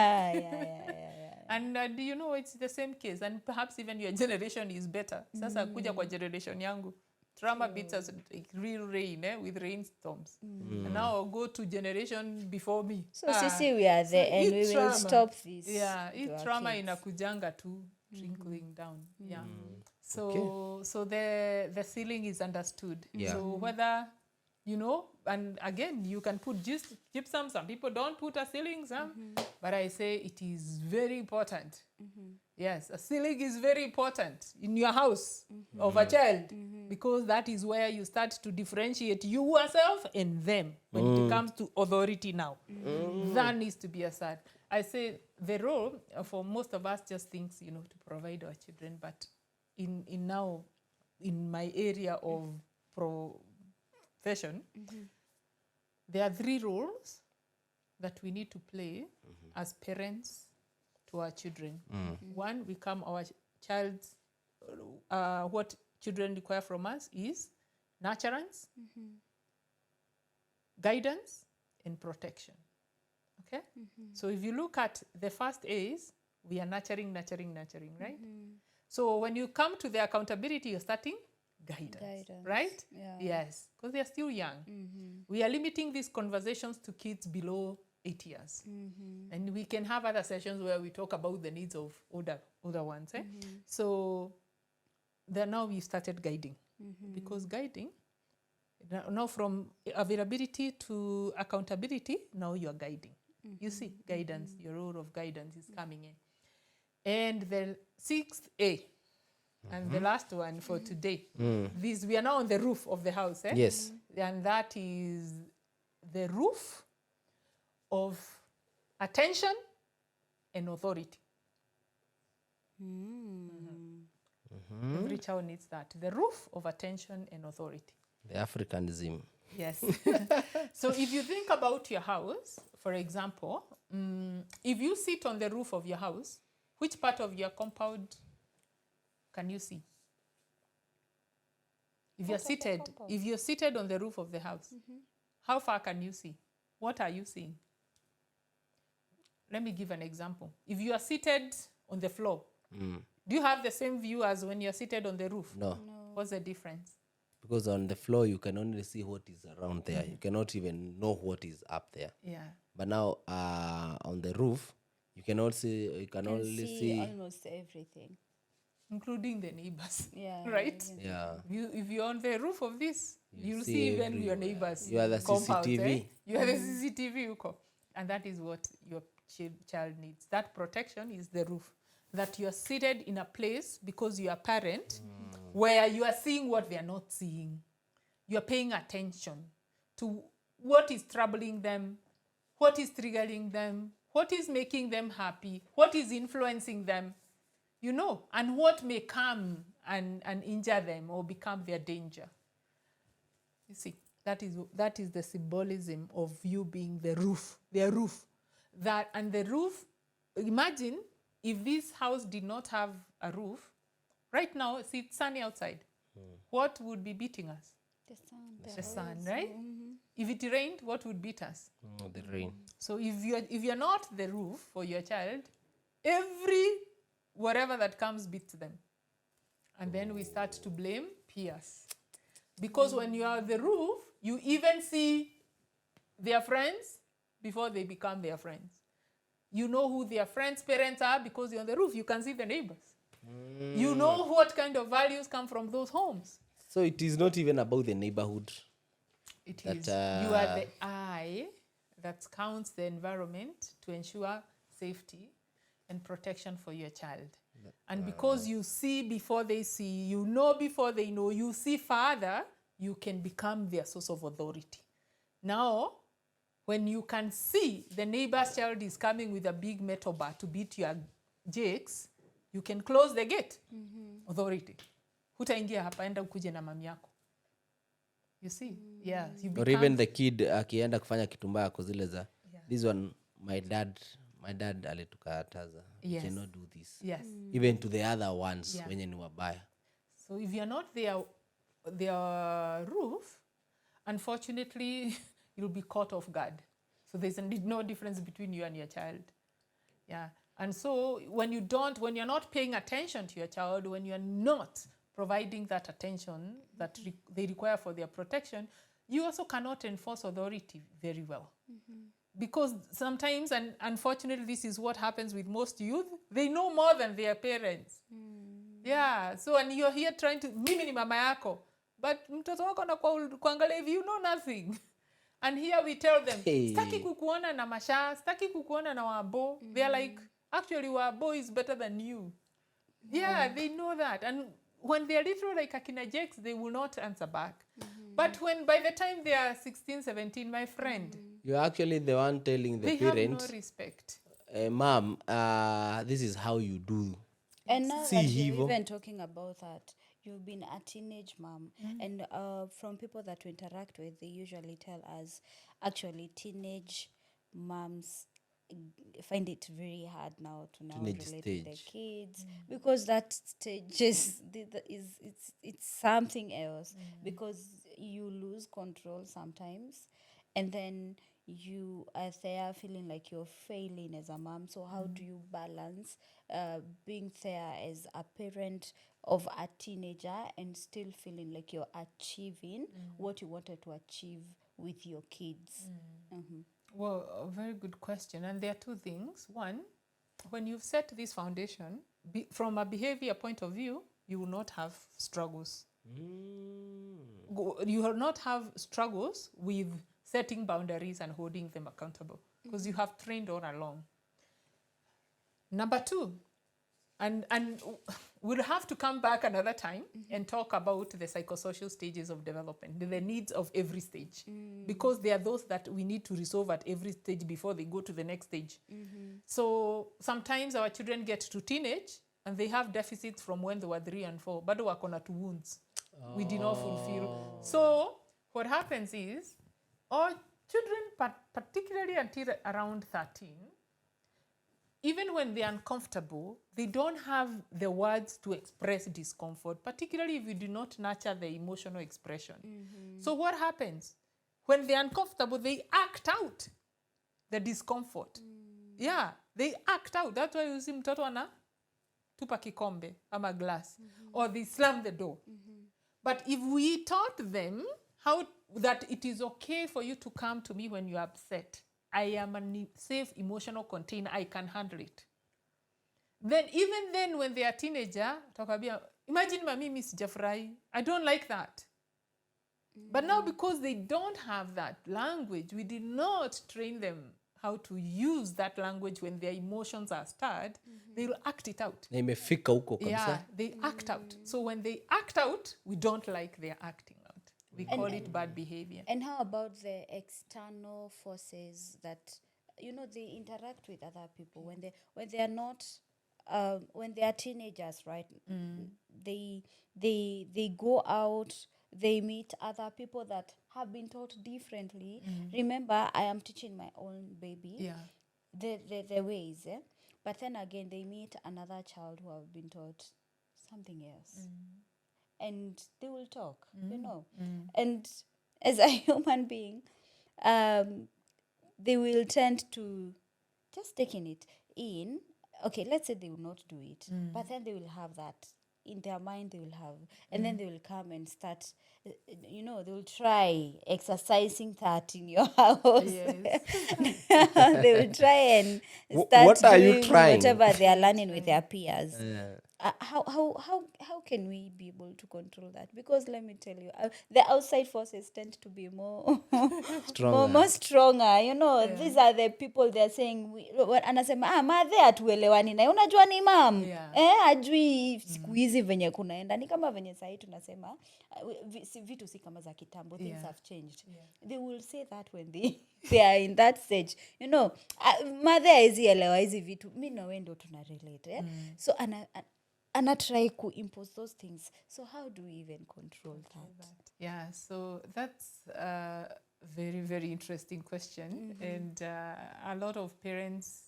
And you know, it's the same case. And perhaps even your generation is better. Sasa kuja kwa generation yangu. Trauma beats us like real rain, with rainstorms. And now I'll go to generation before me. So sisi we are there, and we will stop this. Trauma inakujanga tu trickling down. So the ceiling is understood. So whether you know, and again, you can put just gypsum. Some people don't put a ceiling, but I say it is very important. Yes, a ceiling is very important in your house of a child, because that is where you start to differentiate yourself and them when it comes to authority now. That needs to be aside. I say the role for most of us just thinks, you know, to provide our children, but in my area of profession, there are 3 roles that we need to play as parents to our children. One, become our child's, what children require from us is nurturance, guidance, and protection. Okay? So if you look at the first A's, we are nurturing, right? So when you come to the accountability, you're starting guidance. Right? Yeah. Yes, because they're still young. We are limiting these conversations to kids below 8 years. And we can have other sessions where we talk about the needs of older ones. So now we started guiding. Because guiding, now from availability to accountability, now you're guiding. You see, guidance, your role of guidance is coming in. And the 6th A, and the last one for today, we are now on the roof of the house. Yes. And that is the roof of attention and authority. Every child needs that. The roof of attention and authority. The Africanism. Yes. So if you think about your house, for example, if you sit on the roof of your house, which part of your compound can you see? If you're seated on the roof of the house, how far can you see? What are you seeing? Let me give an example. If you are seated on the floor, do you have the same view as when you're seated on the roof? No. What's the difference? Because on the floor, you can only see what is around there. You cannot even know what is up there. Yeah. But now on the roof, you can only see almost everything. Including the neighbors. Yeah. Right? Yeah. If you're on the roof of this, you'll see even your neighbors. You are the compounds, CCTV. You are the CCTV. And that is what your child needs. That protection is the roof. That you are seated in a place because you are a parent where you are seeing what they are not seeing. You are paying attention to what is troubling them, what is triggering them, what is making them happy, what is influencing them, you know, and what may come and injure them or become their danger. You see, that is the symbolism of you being the roof, their roof. And the roof, imagine if this house did not have a roof, right now, see, it's sunny outside. What would be beating us? The sun, right? If it rained, what would beat us? The rain. So if you're not the roof for your child, whatever that comes beats them. And then we start to blame peers. Because when you are the roof, you even see their friends before they become their friends. You know who their friends' parents are because you're on the roof. You can see the neighbors. You know what kind of values come from those homes. So it is not even about the neighborhood. It is. You are the eye that counts the environment to ensure safety and protection for your child. And because you see before they see, you know before they know, you see further, you can become their source of authority. Now, when you can see the neighbor's child is coming with a big metal bar to beat your jakes, you can close the gate. Authority. Hutaingia hapa, enda ukuje na mami yako. You see? Yeah. Or even the kid akienda kufanya kitu mbaya kwa zile za this one my dad alitukataza. You cannot do this. Yes. Even to the other ones wenye ni wabaya. So if you're not their roof, unfortunately, you'll be caught off guard. So there's no difference between you and your child. Yeah. And so when you're not paying attention to your child, when you're not providing that attention that they require for their protection, you also cannot enforce authority very well. Because sometimes, and unfortunately, this is what happens with most youth, they know more than their parents. Yeah. So, and you're here trying to, mimi ni mama yako. but mtoto wako kuangalia if you know nothing. And here we tell them, staki kukuona na Masha, staki kukuona na Wabo. They're like, actually Wabo is better than you. Yeah, they know that. And when they're little like Akina Jakes, they will not answer back. But when by the time they are 16, 17, my friend, you're actually the one telling the they parent, have no respect. Mom, this is how you do. And now that you're even talking about that, you've been a teenage mom, and from people that we interact with, they usually tell us, actually, teenage moms find it very hard now to relate with their kids, because that stage is it's something else, because you lose control sometimes, and then you are there feeling like you're failing as a mom. So how do you balance being there as a parent of a teenager and still feeling like you're achieving what you wanted to achieve with your kids? Well, a very good question. And there are two things. One, when you've set this foundation, from a behavior point of view, you will not have struggles. You will not have struggles with setting boundaries and holding them accountable, because you have trained all along. Number two, and we'll have to come back another time and talk about the psychosocial stages of development, the needs of every stage, because there are those that we need to resolve at every stage before they go to the next stage. So sometimes our children get to teenage and they have deficits from when they were 3 and 4, but wako na 2 wounds we did not fulfill. So what happens is, all children, particularly until around 13, even when they're uncomfortable, they don't have the words to express discomfort, particularly if you do not nurture the emotional expression. So what happens? When they're uncomfortable, they act out the discomfort. Yeah, they act out. That's why you see mtoto ana tupa kikombe ama glass, or they slam the door. But if we taught them how that it is okay for you to come to me when you're upset, I am a safe emotional container, I can handle it. Then even then when they are teenager, imagine mimi sijafurahi, I don't like that. But now because they don't have that language, we did not train them how to use that language when their emotions are stirred, they will act it out. Yeah, they act out. So when they act out, we don't like their acting out. We call it bad behavior. And how about the external forces that, they interact with other people when they are not, when they are teenagers, right? They go out, they meet other people that have been taught differently. Remember, I am teaching my own baby the ways, but then again, they meet another child who have been taught something else. And they will talk, And as a human being, they will tend to just taking it in. Okay, let's say they will not do it, but then they will have that in their mind, they will have, and then they will come and start, they will try exercising that in your house. Yes. They will try and start what are you doing trying? whatever they are learning with their peers. How can we be able to control that? Because let me tell you, the outside forces tend to be more stronger. These are the people they're saying, anasema madhe atuelewani na unajua ni mam, ajui siku hizi venye kunaenda, ni kama venye sahi tunasema vitu si kama za kitambo, things have changed. They will say that when they are in that stage, madhe haizi elewa hizi vitu, mi na wewe ndo tuna relate. So ana try to impose those things. So how do we even control that? Yeah, so that's a very, very interesting question. And a lot of parents,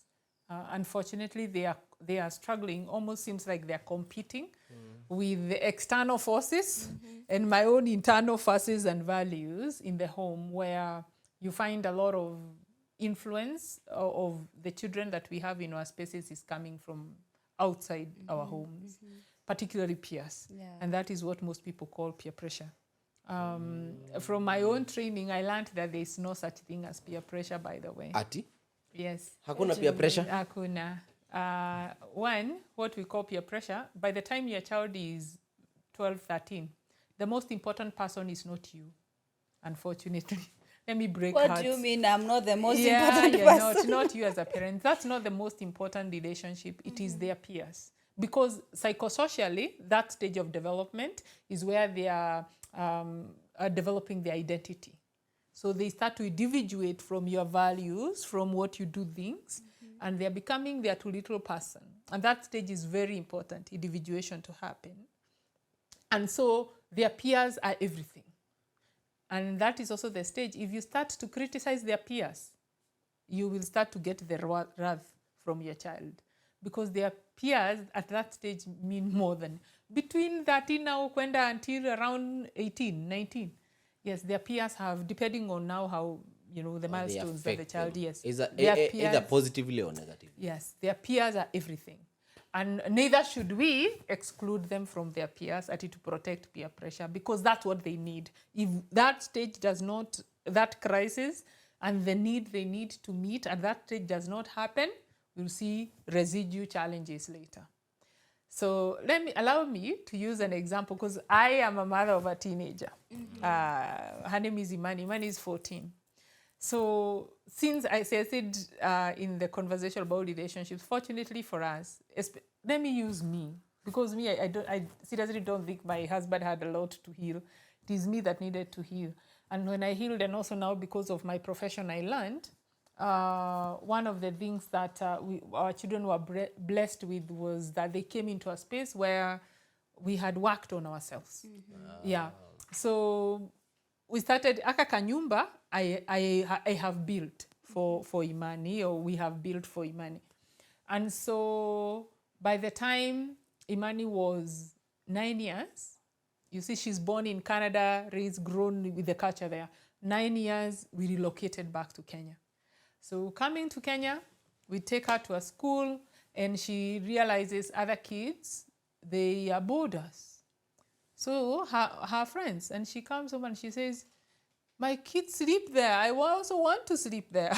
unfortunately, they are struggling. Almost seems like they're competing with the external forces and my own internal forces and values in the home, where you find a lot of influence of the children that we have in our spaces is coming from outside our homes, particularly peers. And that is what most people call peer pressure. From my own training, I learned that there is no such thing as peer pressure, by the way. Ati? Yes. Hakuna peer pressure? Hakuna. One, what we call peer pressure, by the time your child is 12, 13, the most important person is not you, unfortunately. Let me break What hearts. do you mean I'm not the most Yeah, important you're person? not you as a parent. That's not the most important relationship. It is their peers. Because psychosocially, that stage of development is where they are developing their identity. So they start to individuate from your values, from what you do things, and they're becoming their too little person. And that stage is very important, individuation to happen. And so their peers are everything. And that is also the stage. If you start to criticize their peers, you will start to get the wrath from your child. Because their peers at that stage mean more than. Between 13 now, kwenda until around 18, 19. Yes, their peers have, depending on now how, the milestones that the child, yes. Either positively or negatively. Yes, their peers are everything. And neither should we exclude them from their peers to protect peer pressure, because that's what they need. If that stage does not, that crisis and the need they need to meet at that stage does not happen, we'll see residue challenges later. So allow me to use an example, because I am a mother of a teenager. Her name is Imani. Imani is 14. So since I said in the conversation about relationships, fortunately for us, let me use me, because me, I seriously don't think my husband had a lot to heal. It is me that needed to heal. And when I healed, and also now because of my profession, I learned, one of the things that our children were blessed with was that they came into a space where we had worked on ourselves. Yeah. So we started aka kanyumba I have built for Imani, or we have built for Imani. And so by the time Imani was 9 years, you see, she's born in Canada, raised, grown with the culture there. 9 years, we relocated back to Kenya. So coming to Kenya, we take her to a school, and she realizes other kids, they are boarders. So her friends, and she comes home and she says, my kids sleep there. I also want to sleep there.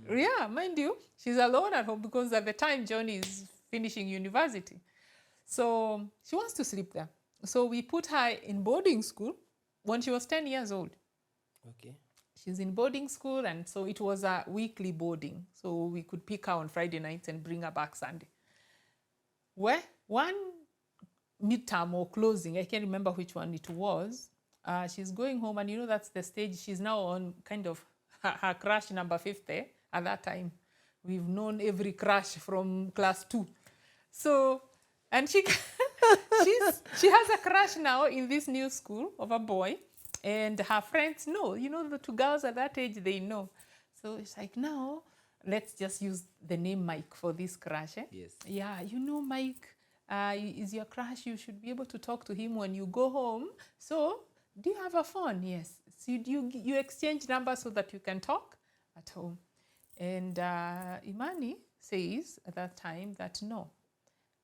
Yeah, mind you, she's alone at home because at the time John is finishing university. So she wants to sleep there. So we put her in boarding school when she was 10 years old. Okay. She's in boarding school, and so it was a weekly boarding. So we could pick her on Friday nights and bring her back Sunday. Where one midterm or closing, I can't remember which one it was, she's going home, and that's the stage. She's now on kind of her crush number 50 at that time. We've known every crush from class 2. So, and she has a crush now in this new school of a boy, and her friends know. The two girls at that age, they know. So it's like, now, let's just use the name Mike for this crush. Yes. Yeah, Mike is your crush. You should be able to talk to him when you go home. So, do you have a phone? Yes. So you exchange numbers so that you can talk at home. And Imani says at that time that no,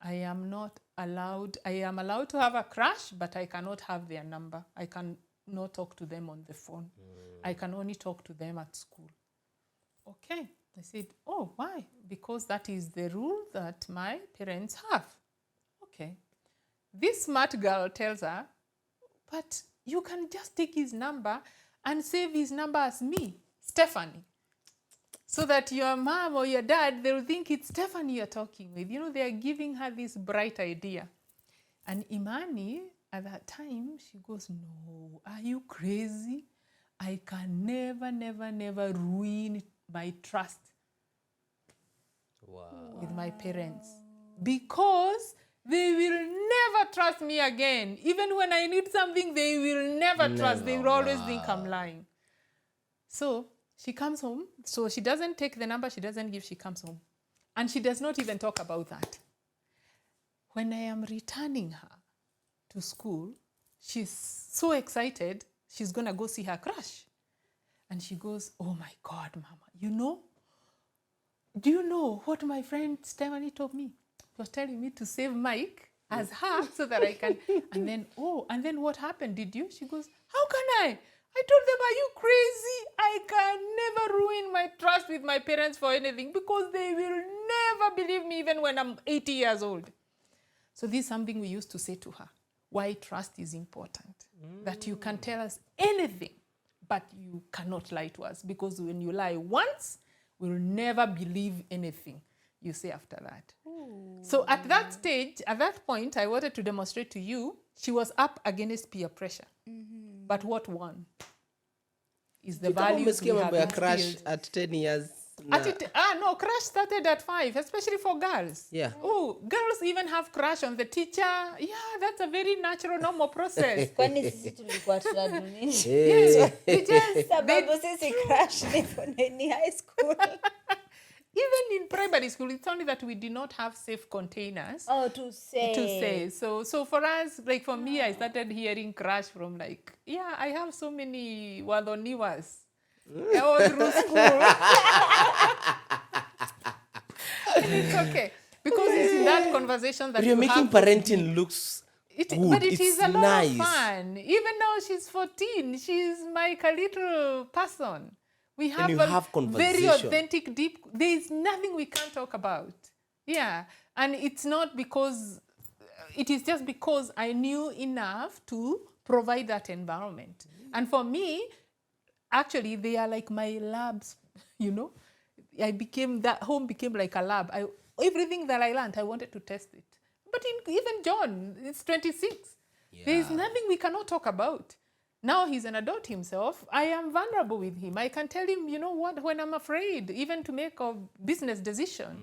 I am allowed to have a crush, but I cannot have their number. I cannot talk to them on the phone. I can only talk to them at school. Okay. I said, oh, why? Because that is the rule that my parents have. Okay. This smart girl tells her, but you can just take his number and save his number as me, Stephanie. So that your mom or your dad, they'll think it's Stephanie you're talking with. They are giving her this bright idea. And Imani, at that time, she goes, no, are you crazy? I can never, never, never ruin my trust with my parents. Because they will never trust me again. Even when I need something, they will never trust. They will always think I'm lying. So she comes home. So she doesn't take the number. She doesn't give. She comes home. And she does not even talk about that. When I am returning her to school, she's so excited. She's going to go see her crush. And she goes, oh my God, Mama, do you know what my friend Stephanie told me? She was telling me to save Mike as her so that I can. And then what happened? Did you? She goes, how can I? I told them, are you crazy? I can never ruin my trust with my parents for anything because they will never believe me even when I'm 80 years old. So this is something we used to say to her. why trust is important. That you can tell us anything, but you cannot lie to us, because when you lie once, we'll never believe anything you say after that. So at that stage, at that point, I wanted to demonstrate to you, she was up against peer pressure. But what won is the values we have a crash instilled. at 10 years. No, crash started at 5, especially for girls. Yeah. Oh, girls even have crush on the teacher. Yeah, that's a very natural, normal process. Kwani sisi tulikuwa tunadu nini? Yes, they just, Sababu sisi crash ni high school. even in primary school, it's only that we did not have safe containers Oh, to say. So for us, like for me, I started hearing crash from like, I have so many wadhoniwas all through school. And it's okay. Because it's in that conversation that You're you making have those parenting looks good. But it is It's a lot nice. of fun. Even now she's 14. She's like a little person. We have you a have very conversation. authentic, deep. There is nothing we can't talk about. Yeah. And it's not because, it is just because I knew enough to provide that environment. And for me, actually, they are like my labs, you know. That home became like a lab. Everything that I learned, I wanted to test it. But even John, it's 26. There is nothing we cannot talk about. Now he's an adult himself. I am vulnerable with him. I can tell him, you know what, when I'm afraid, even to make a business decision,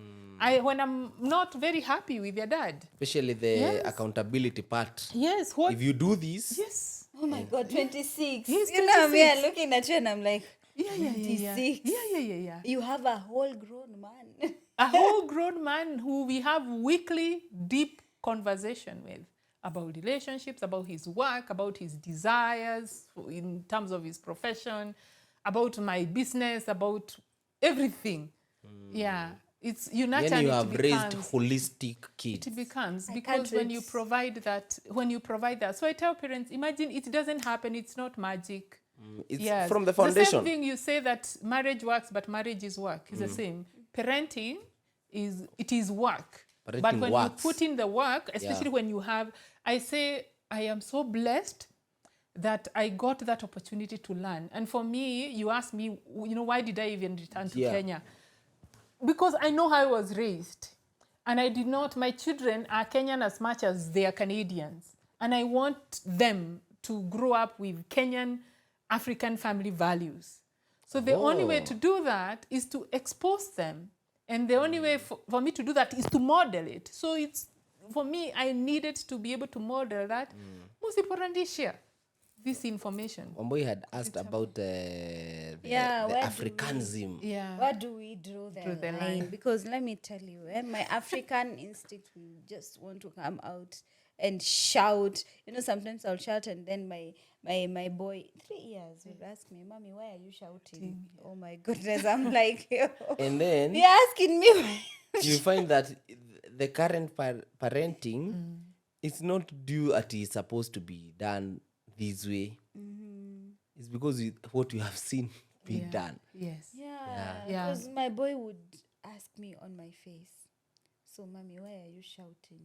when I'm not very happy with your dad. Especially the accountability part. Yes. What? If you do this, Yes. Oh my God, 26. He's You know, me 26. looking at you and I'm like, Yeah. 26. Yeah. You have a whole grown man. A whole grown man who we have weekly, deep conversation with about relationships, about his work, about his desires in terms of his profession, about my business, about everything. Yeah. It's you then naturally you have raised becomes, holistic kids. it becomes I because can't when wait. you provide that. So I tell parents, imagine it doesn't happen, it's not magic. It's from the foundation. The same thing you say that marriage works, but marriage is work. It's the same. Parenting is work. Parenting But when works. you put in the work, especially when you have, I say, I am so blessed that I got that opportunity to learn. And for me, you ask me, you know, why did I even return to Kenya? Because I know how I was raised. And I did not, my children are Kenyan as much as they are Canadians. And I want them to grow up with Kenyan African family values. So the only way to do that is to expose them. And the only way for me to do that is to model it. So it's, for me, I needed to be able to model that. Most importantly, share this information. Wamb had asked about the Yeah, where do Africanism. Yeah. Where do we draw the line? Because let me tell you, my African instinct will just want to come out and shout. You know, sometimes I'll shout and then my boy, 3 years, will ask me, Mommy, why are you shouting? Oh my goodness, I'm like, And then you're asking me why. you find that the current parenting is not due at it's supposed to be done this way. It's because what you have seen be done. Yes. Yeah, Yeah. because my boy would ask me on my face, so Mommy, why are you shouting?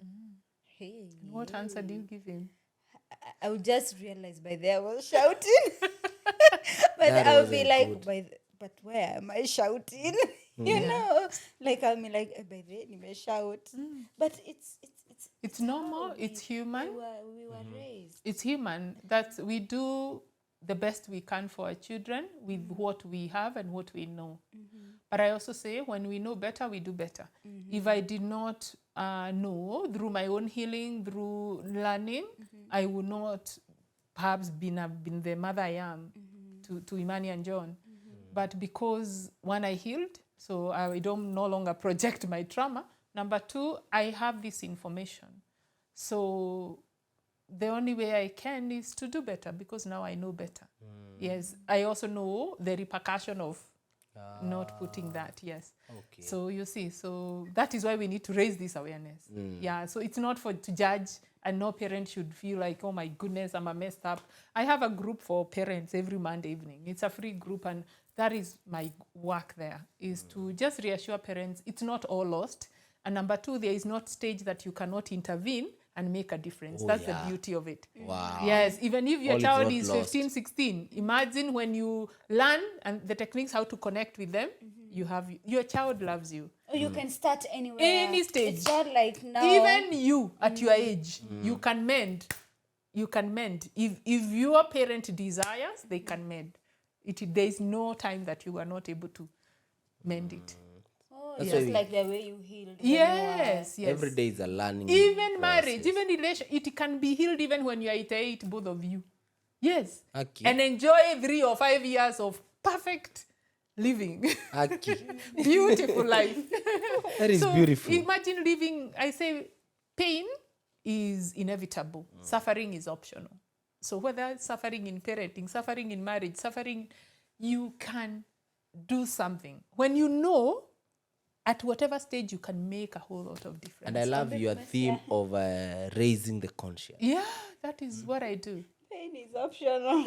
Hey. What answer do you give him? I would just realize by there I was shouting. But That I would be wasn't like, but where am I shouting? You know, like I'll be like, by the way, I shout. But It's normal. It's human. we were raised. It's human that we do the best we can for our children with what we have and what we know. But I also say when we know better, we do better. If I did not know through my own healing, through learning, I would not perhaps been the mother I am to Imani and John. But because one, I healed, so I don't no longer project my trauma. Number two, I have this information. So the only way I can is to do better because now I know better. Yes, I also know the repercussion of not putting that. Yes. Okay. So you see, so that is why we need to raise this awareness. Yeah. So it's not to judge, and no parent should feel like, oh my goodness, I'm a messed up. I have a group for parents every Monday evening. It's a free group, and that is my work there, is to just reassure parents it's not all lost. And number two, there is not stage that you cannot intervene and make a difference. Oh, That's yeah. the beauty of it. Wow. Yes, even if your All is child not is lost. 15, 16, imagine when you learn and the techniques how to connect with them, you have your child loves you. Or you can start anywhere. Any stage. It's not like now. Even you at your age, you can mend. You can mend. If your parent desires, they can mend. There is no time that you are not able to mend it. Oh, That's it's why just we- like the way you healed. when Yes, yes. Every day is a learning Even process. marriage, even relation, it can be healed even when you are 88, both of you. Yes. Aki. And enjoy 3 or 5 years of perfect living. Aki. Beautiful life. That is So beautiful. imagine living, I say, pain is inevitable. Suffering is optional. So whether suffering in parenting, suffering in marriage, suffering, you can do something. When you know, at whatever stage, you can make a whole lot of difference. And I love your theme of raising the conscience. Yeah, that is what I do. Pain is optional.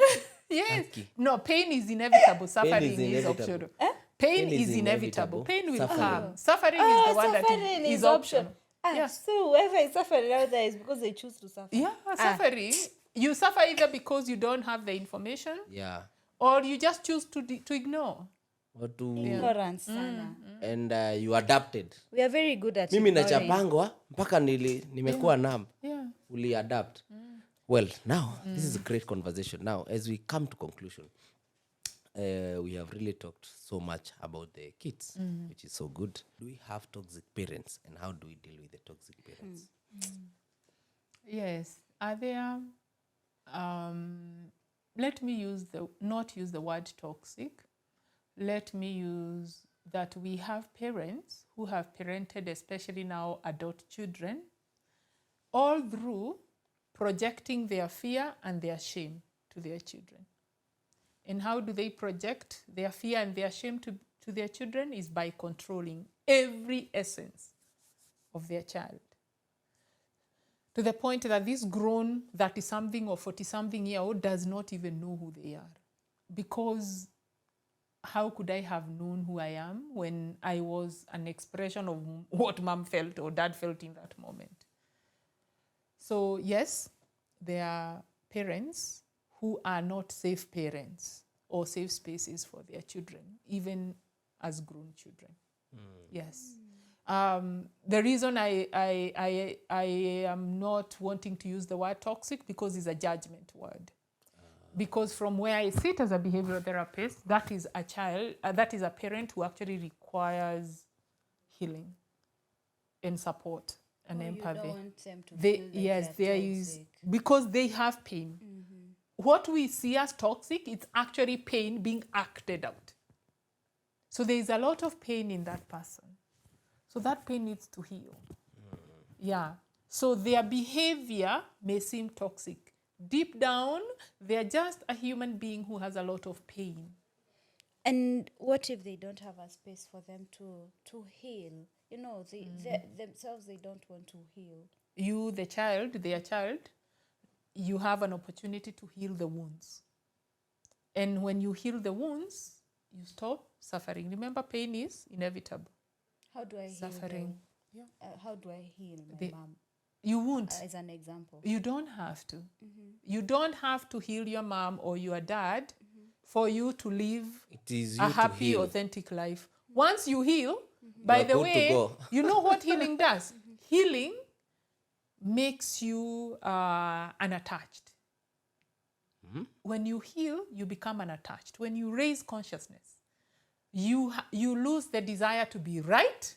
Yes. Okay. No, pain is inevitable. Suffering is inevitable. optional. Pain is inevitable. Pain will Suffering. come. Suffering is the one that suffering is optional. Yeah. So whoever is suffering out there is because they choose to suffer. Yeah, suffering. You suffer either because you don't have the information Yeah. or you just choose to ignore. Or to, Ignorance, sana. and you adapted. We are very good at Mimi ignoring. nachapangwa mpaka nimekuwa numb. Yeah. Fully adapt. Well, now this is a great conversation. Now, as we come to conclusion, we have really talked so much about the kids, which is so good. Do we have toxic parents, and how do we deal with the toxic parents? Yes. Are there, let me not use the word toxic. Let me use that we have parents who have parented, especially now adult children, all through projecting their fear and their shame to their children. And how do they project their fear and their shame to their children? Is by controlling every essence of their child. To the point that this grown 30-something or 40-something-year-old does not even know who they are. Because how could I have known who I am when I was an expression of what mom felt or dad felt in that moment? So yes, there are parents who are not safe parents or safe spaces for their children, even as grown children. Yes. The reason I am not wanting to use the word toxic because it's a judgment word. Because from where I sit as a behavioral therapist, that is a child, that is a parent who actually requires healing and support and empathy. You don't want them to feel like Yes, they're there is, toxic. because they have pain. What we see as toxic, it's actually pain being acted out. So there is a lot of pain in that person. So that pain needs to heal. Yeah. So their behavior may seem toxic. Deep down, they're just a human being who has a lot of pain. And what if they don't have a space for them to heal? You know, they themselves, they don't want to heal. You, the child, their child, you have an opportunity to heal the wounds. And when you heal the wounds, you stop suffering. Remember, pain is inevitable. How do I heal Suffering. them? How do I heal my The- mom? You won't. As an example. You don't have to. You don't have to heal your mom or your dad for you to live It is a you to happy, heal. authentic life. Once you heal, by You're the good to way, go. you know what healing does? Healing makes you unattached. When you heal, you become unattached. When you raise consciousness, you lose the desire to be right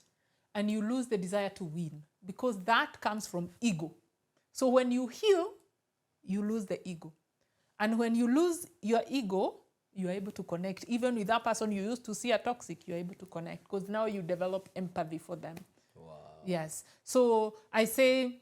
and you lose the desire to win, because that comes from ego. So when you heal, you lose the ego. And when you lose your ego, you're able to connect. Even with that person you used to see a toxic, you're able to connect because now you develop empathy for them. Wow. Yes. So I say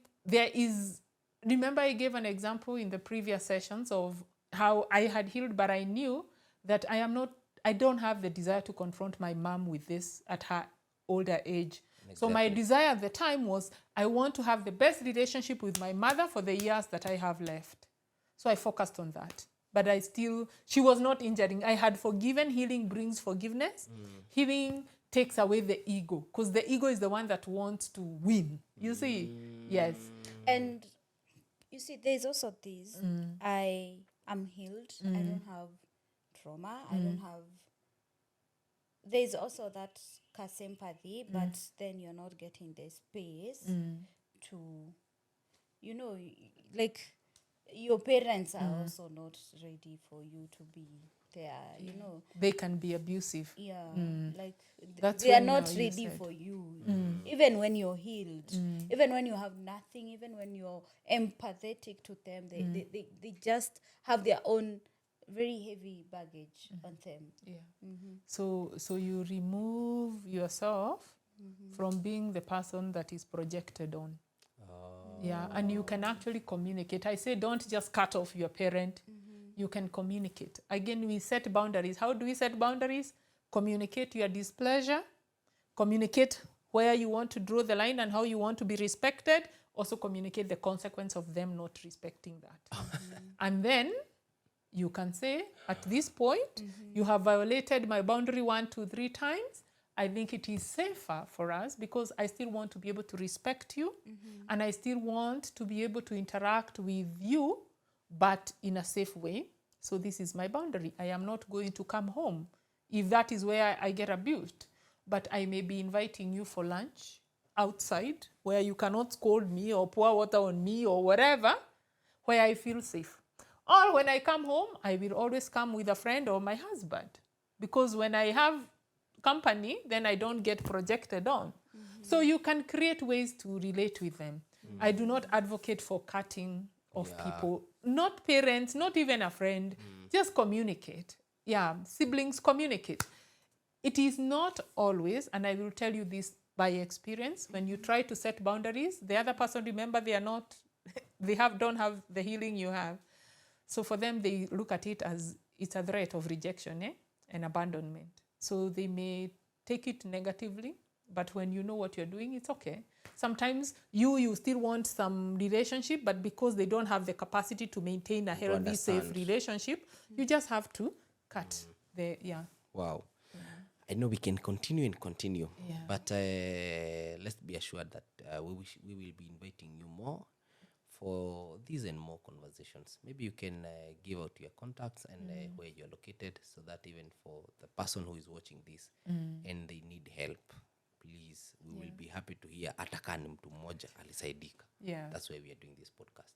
remember I gave an example in the previous sessions of how I had healed, but I knew that I don't have the desire to confront my mom with this at her older age. So my desire at the time was, I want to have the best relationship with my mother for the years that I have left. So I focused on that. But she was not injuring. I had forgiven. Healing brings forgiveness. Healing takes away the ego, because the ego is the one that wants to win. You see? Yes. And You see, there's also this. I am healed. I don't have trauma. I don't have. There's also that sympathy, but then you're not getting the space to, you know, like your parents are also not ready for you to be there. You know, They can be abusive. yeah, like That's they are when, not you ready said. for you. Even when you're healed, even when you have nothing, even when you're empathetic to them, they just have their own very heavy baggage on them. Yeah. So you remove yourself from being the person that is projected on. Yeah, and you can actually communicate. I say don't just cut off your parent. You can communicate. Again, we set boundaries. How do we set boundaries? Communicate your displeasure. Communicate where you want to draw the line and how you want to be respected. Also communicate the consequence of them not respecting that. And then you can say, at this point, you have violated my boundary 1, 2, 3 times. I think it is safer for us because I still want to be able to respect you and I still want to be able to interact with you, but in a safe way. So this is my boundary. I am not going to come home if that is where I get abused. But I may be inviting you for lunch outside where you cannot scold me or pour water on me or whatever, where I feel safe. Or when I come home, I will always come with a friend or my husband. Because when I have company, then I don't get projected on. So you can create ways to relate with them. I do not advocate for cutting off people, not parents, not even a friend. Just communicate. Yeah, siblings communicate. It is not always, and I will tell you this by experience, when you try to set boundaries, the other person, remember, they are not, don't have the healing you have. So for them, they look at it as it's a threat of rejection and abandonment. So they may take it negatively, but when you know what you're doing, it's okay. Sometimes you still want some relationship, but because they don't have the capacity to maintain a healthy, safe relationship, you just have to cut Wow. I know we can continue and continue, Yeah. but let's be assured that we will be inviting you more for these and more conversations. Maybe you can give out your contacts and where you're located, so that even for the person who is watching this and they need help, please, we will be happy to hear ataka ni mtu mmoja alisaidika. Yeah. That's why we are doing this podcast.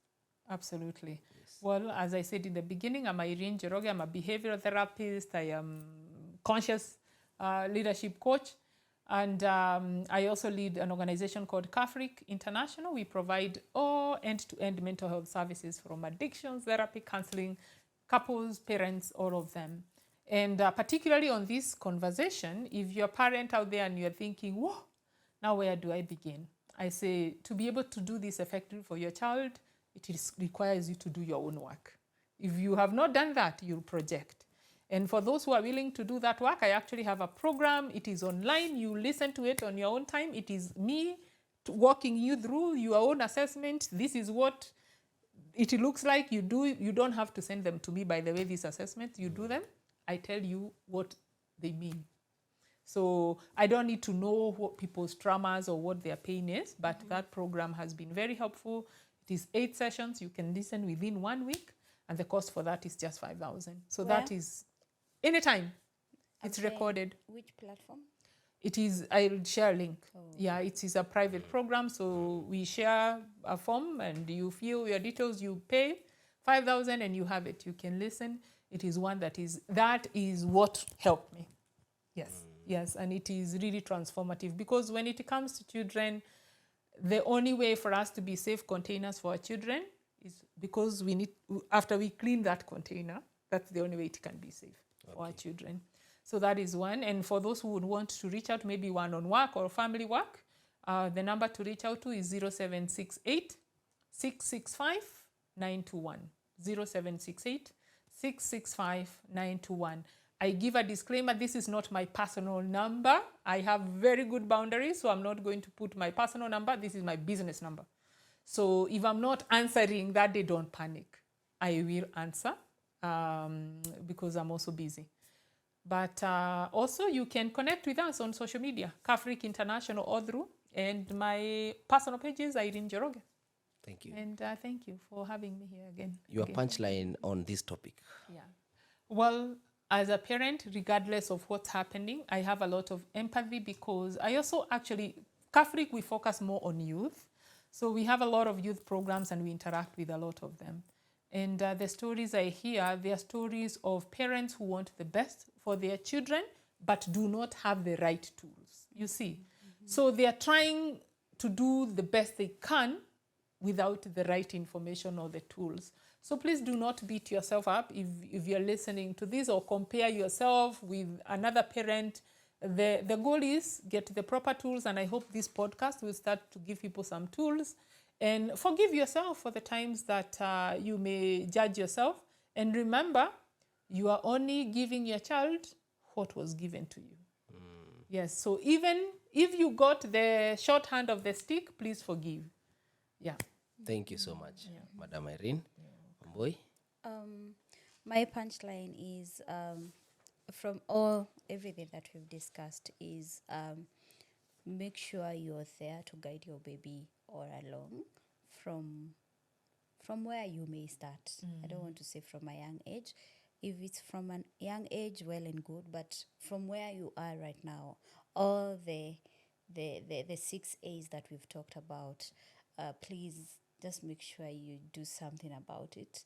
Absolutely. Yes. Well, as I said in the beginning, I'm Irene. I'm a behavioral therapist. I am conscious leadership coach. And I also lead an organization called Kafrik International. We provide all end-to-end mental health services from addictions, therapy, counseling, couples, parents, all of them. And particularly on this conversation, if you're a parent out there and you're thinking, whoa, now where do I begin? I say, to be able to do this effectively for your child, requires you to do your own work. If you have not done that, you'll project. And for those who are willing to do that work, I actually have a program. It is online. You listen to it on your own time. It is me walking you through your own assessment. This is what it looks like. You don't have to send them to me, by the way, these assessments. You do them. I tell you what they mean. So I don't need to know what people's traumas or what their pain is, but that program has been very helpful. It is 8 sessions. You can listen within 1 week, and the cost for that is just 5,000. So that is anytime. It's recorded. Which platform? It is, I'll share a link. Yeah, it is a private program. So we share a form and you fill your details, you pay 5,000 and you have it. You can listen. It is one that is what helped me. Yes. And it is really transformative because when it comes to children, the only way for us to be safe containers for our children is because after we clean that container, that's the only way it can be safe for our children. So that is one. And for those who would want to reach out, maybe one-on work or family work, the number to reach out to is 0768 665 921. 0768 665 921. I give a disclaimer, this is not my personal number. I have very good boundaries, so I'm not going to put my personal number. This is my business number. So if I'm not answering that day, don't panic. I will answer because I'm also busy. But also you can connect with us on social media, Kafrik International or through, and my personal page is Irene Njoroge. Thank you. And thank you for having me here again. Your punchline on this topic. Yeah. Well, as a parent, regardless of what's happening, I have a lot of empathy because I also actually, Catholic, we focus more on youth. So we have a lot of youth programs and we interact with a lot of them. And the stories I hear, they are stories of parents who want the best for their children, but do not have the right tools, you see. So they are trying to do the best they can without the right information or the tools. So please do not beat yourself up if you're listening to this or compare yourself with another parent. The goal is get the proper tools, and I hope this podcast will start to give people some tools. And forgive yourself for the times that you may judge yourself. And remember, you are only giving your child what was given to you. Yes, so even if you got the shorthand of the stick, please forgive. Yeah. Thank you so much, Madam Irene. Boy. My punchline is from everything that we've discussed is make sure you're there to guide your baby or along from where you may start. I don't want to say from a young age. If it's from a young age, well and good, but from where you are right now, all the 6 A's that we've talked about, please just make sure you do something about it.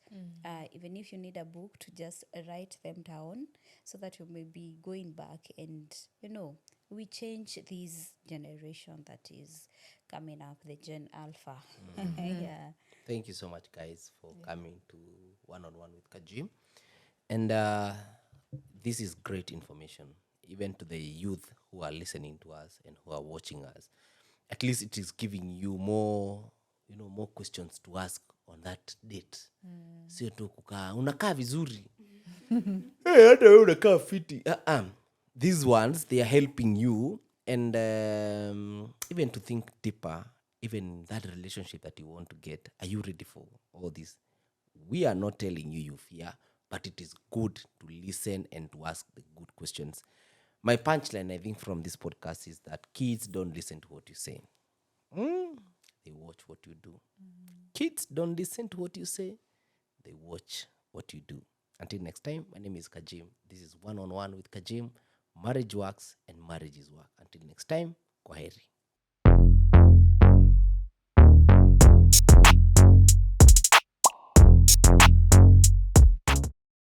Even if you need a book, to just write them down so that you may be going back and, we change this generation that is coming up, the Gen Alpha. Yeah. Thank you so much, guys, for coming to One-on-One with Kajim. And this is great information, even to the youth who are listening to us and who are watching us. At least it is giving you more questions to ask on that date. Sio tu kukaa unakaa vizuri. Hey, hata wewe unakaa fiti. These ones, they are helping you, and even to think deeper, even that relationship that you want to get. Are you ready for all this? We are not telling you fear, but it is good to listen and to ask the good questions. My punchline, I think, from this podcast is that kids don't listen to what you say. They watch what you do. Kids don't listen to what you say. They watch what you do. Until next time, my name is Kajim. This is One-on-One with Kajim. Marriage works and marriage is work. Until next time, kwaheri.